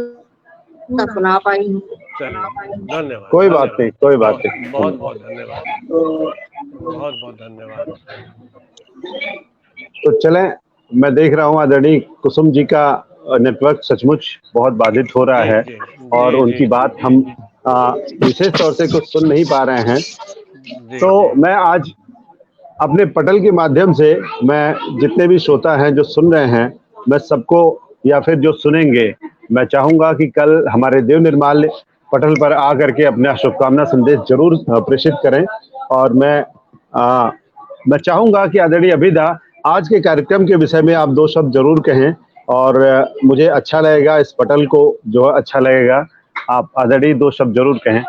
न सुना पाई हूँ। चलिए, धन्यवाद कोई बात धन्यवाद, नहीं, कोई बात बहुत नहीं। बहुत बहुत धन्यवाद, तो बहुत बहुत धन्यवाद। तो चलें, मैं देख रहा हूँ आदरणीय कुसुम जी का नेटवर्क सचमुच बहुत बाधित हो रहा जी है जी और जी उनकी जी बात हम विशेष तौर से कुछ सुन नहीं पा रहे हैं। जी तो जी मैं आज अपने पटल के माध्यम से मैं जितने भी श्रोता हैं जो सुन रहे हैं, मैं सबको या फिर जो सुनेंगे, मैं चाहूँगा कि कल हमारे देव निर्माल्य पटल पर आकर के अपना शुभकामना संदेश जरूर प्रेषित करें। और मैं चाहूँगा कि आदरणीय अभिदा आज के कार्यक्रम के विषय में आप दो शब्द जरूर कहें और मुझे अच्छा लगेगा, इस पटल को जो है अच्छा लगेगा। आप आदरणीय दो शब्द जरूर कहें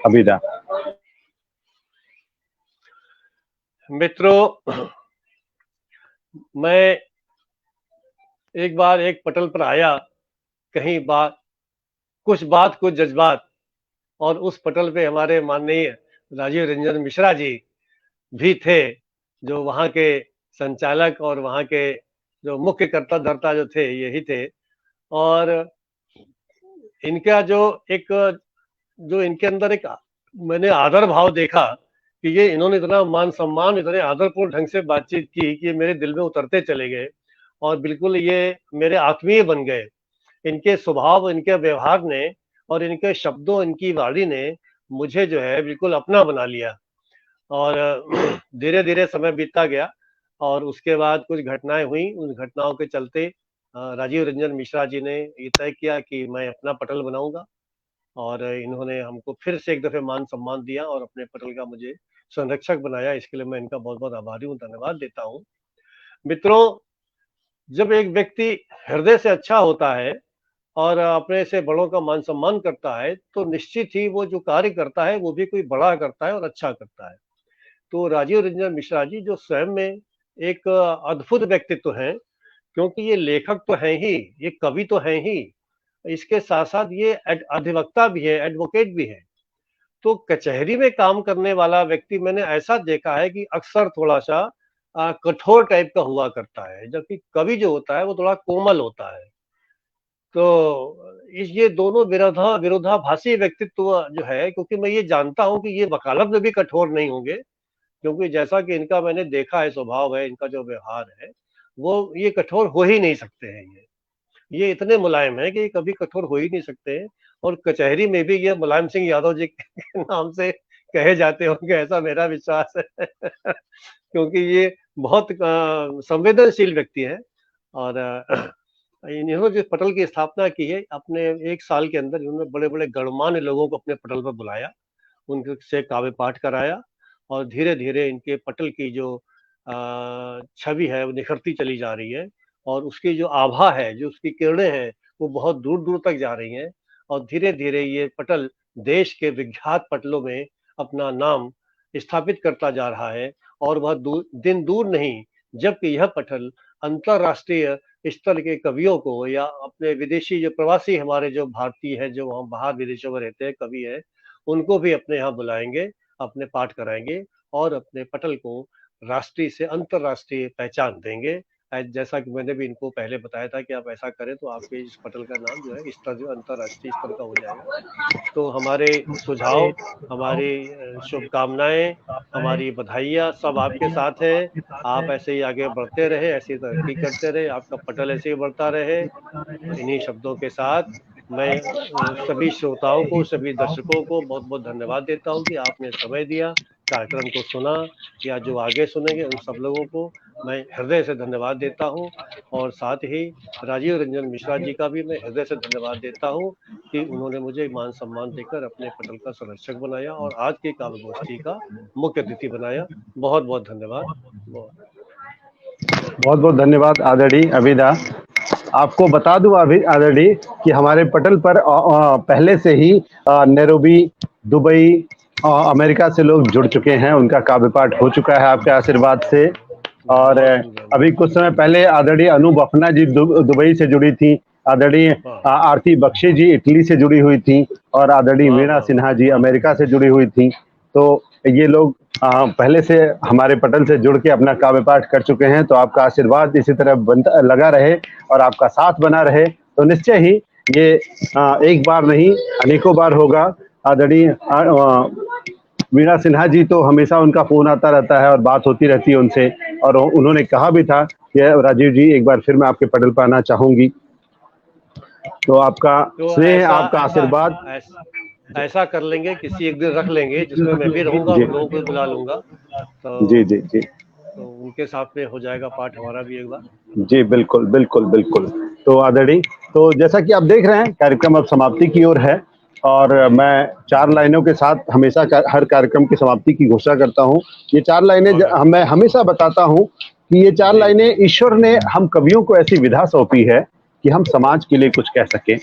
अभिदा। मित्रों, मैं एक बार एक पटल पर आया, कहीं कुछ जज्बात, और उस पटल पे हमारे माननीय राजीव रंजन मिश्रा जी भी थे, जो वहाँ के संचालक और वहाँ के जो मुख्य कर्ता धर्ता जो थे यही थे। और इनका जो इनके अंदर एक मैंने आदर भाव देखा कि ये इन्होंने इतना मान सम्मान, इतने आदरपूर्ण ढंग से बातचीत की कि मेरे दिल में उतरते चले गए और बिल्कुल ये मेरे आत्मीय बन गए। इनके स्वभाव, इनके व्यवहार ने और इनके शब्दों, इनकी वाणी ने मुझे जो है बिल्कुल अपना बना लिया। और धीरे धीरे समय बीतता गया और उसके बाद कुछ घटनाएं हुई। उन घटनाओं के चलते राजीव रंजन मिश्रा जी ने ये तय किया कि मैं अपना पटल बनाऊंगा और इन्होंने हमको फिर से एक दफे मान सम्मान दिया और अपने पटल का मुझे संरक्षक बनाया। इसके लिए मैं इनका बहुत बहुत आभारी हूँ, धन्यवाद देता हूँ। मित्रों, जब एक व्यक्ति हृदय से अच्छा होता है और अपने से बड़ों का मान सम्मान करता है तो निश्चित ही वो जो कार्य करता है वो भी कोई बड़ा करता है और अच्छा करता है। तो राजीव रंजन मिश्रा जी जो स्वयं में एक अद्भुत व्यक्तित्व हैं, क्योंकि ये लेखक तो हैं ही, ये कवि तो हैं ही, इसके साथ साथ ये अधिवक्ता भी है, एडवोकेट भी है। तो कचहरी में काम करने वाला व्यक्ति मैंने ऐसा देखा है कि अक्सर थोड़ा सा कठोर टाइप का हुआ करता है, जबकि कवि जो होता है वो थोड़ा कोमल होता है। तो ये दोनों विरोधाभासी व्यक्तित्व जो है, क्योंकि मैं ये जानता हूं कि ये वकालत में भी कठोर नहीं होंगे, क्योंकि जैसा कि इनका मैंने देखा है, स्वभाव है इनका, जो व्यवहार है, वो ये कठोर हो ही नहीं सकते हैं। ये इतने मुलायम है कि ये कभी कठोर हो ही नहीं सकते हैं। और कचहरी में भी ये मुलायम सिंह यादव जी के नाम से कहे जाते होंगे, ऐसा मेरा विश्वास है। क्योंकि ये बहुत संवेदनशील व्यक्ति है। और इन्होंने जो पटल की स्थापना की है, अपने 1 साल के अंदर इन्होंने बड़े बड़े गणमान्य लोगों को अपने पटल पर बुलाया, उनसे काव्य पाठ कराया और धीरे धीरे इनके पटल की जो छवि है वो निखरती चली जा रही है। और उसकी जो आभा है, जो उसकी किरणें हैं, वो बहुत दूर दूर तक जा रही हैं। और धीरे धीरे ये पटल देश के विख्यात पटलों में अपना नाम स्थापित करता जा रहा है। और वह दिन दूर नहीं जबकि यह पटल अंतरराष्ट्रीय स्तर के कवियों को या अपने विदेशी जो प्रवासी हमारे जो भारतीय हैं, जो वहाँ बाहर विदेशों में रहते हैं, कवि है, उनको भी अपने यहाँ बुलाएंगे, अपने पाठ कराएंगे और अपने पटल को राष्ट्रीय से अंतरराष्ट्रीय पहचान देंगे। जैसा कि मैंने भी इनको पहले बताया था कि आप ऐसा करें तो आपके इस पटल का नाम जो है स्तर, जो अंतरराष्ट्रीय स्तर का हो जाएगा। तो हमारे सुझाव, हमारी शुभकामनाएं, हमारी बधाइयाँ सब आपके साथ है। आप ऐसे ही आगे बढ़ते रहे, ऐसी तरक्की करते रहे, आपका पटल ऐसे ही बढ़ता रहे। इन्हीं शब्दों के साथ मैं सभी श्रोताओं को, सभी दर्शकों को बहुत बहुत धन्यवाद देता हूं कि आपने समय दिया, कार्यक्रम को सुना, या जो आगे सुनेंगे उन सब लोगों को मैं हृदय से धन्यवाद देता हूं। और साथ ही राजीव रंजन मिश्रा जी का भी मैं हृदय से धन्यवाद देता हूं कि उन्होंने मुझे मान सम्मान देकर अपने पटल का संरक्षक बनाया और आज की काव्य गोष्ठी का मुख्य अतिथि बनाया। बहुत बहुत धन्यवाद। बहुत बहुत धन्यवाद आदरणीय अभिदा। आपको बता दूं अभी आदरणीय कि हमारे पटल पर पहले से ही नैरोबी, दुबई, अमेरिका से लोग जुड़ चुके हैं। उनका काव्य पाठ हो चुका है आपके आशीर्वाद से। और अभी कुछ समय पहले आदरणीय अनु बफना जी दुबई से जुड़ी थी, आदरणीय आरती बख्शी जी इटली से जुड़ी हुई थी, और आदरणीय वीणा सिन्हा जी अमेरिका से जुड़ी हुई थी। तो ये लोग पहले से हमारे पटल से जुड़ के अपना काव्य पाठ कर चुके हैं। तो आपका आशीर्वाद इसी तरह बनता लगा रहे और आपका साथ बना रहे तो निश्चय ही ये एक बार नहीं अनेकों बार होगा। आदरणीय वीणा सिन्हा जी तो हमेशा उनका फोन आता रहता है और बात होती रहती है उनसे, और उन्होंने कहा भी था कि राजीव जी एक बार फिर मैं आपके पटल पर आना चाहूंगी। तो आपका स्नेह, आपका आशीर्वाद ऐसा कर लेंगे, किसी एक दिन रख लेंगे जिसमें मैं भी रहूंगा, उन लोगों को बुला लूंगा। तो जी जी जी, तो उनके साथ में हो जाएगा पाठ हमारा भी एक बार। जी बिल्कुल बिल्कुल बिल्कुल। तो आदरणीय, तो जैसा कि आप देख रहे हैं कार्यक्रम अब समाप्ति की ओर है, और मैं 4 लाइनों के साथ हमेशा हर कार्यक्रम की समाप्ति की घोषणा करता हूँ। ये 4 लाइनें मैं हमेशा बताता हूँ कि ये 4 लाइनें ईश्वर ने हम कवियों को ऐसी विधा सौंपी है कि हम समाज के लिए कुछ कह सकें,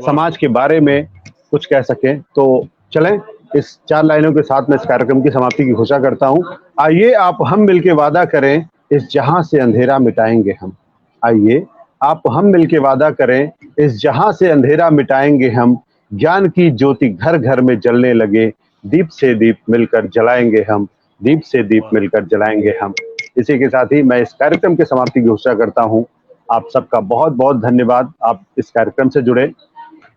समाज के बारे में कुछ कह सकें। तो चलें इस 4 लाइनों के साथ मैं इस कार्यक्रम की समाप्ति की घोषणा करता हूं। आइए आप हम मिलके वादा करें, इस जहां से अंधेरा मिटाएंगे हम। आइए आप हम मिलके वादा करें, इस जहां से अंधेरा मिटाएंगे हम। ज्ञान की ज्योति घर घर में जलने लगे, दीप से दीप मिलकर जलाएंगे हम, दीप से दीप मिलकर जलाएंगे हम। इसी के साथ ही मैं इस कार्यक्रम की समाप्ति की घोषणा करता हूं। आप सबका बहुत बहुत धन्यवाद, आप इस कार्यक्रम से जुड़े।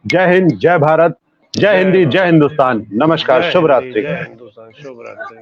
जय हिंद, जय भारत, जय हिंदी, जय हिंदुस्तान। नमस्कार, शुभ रात्रि। जय हिंदुस्तान, शुभ रात्रि।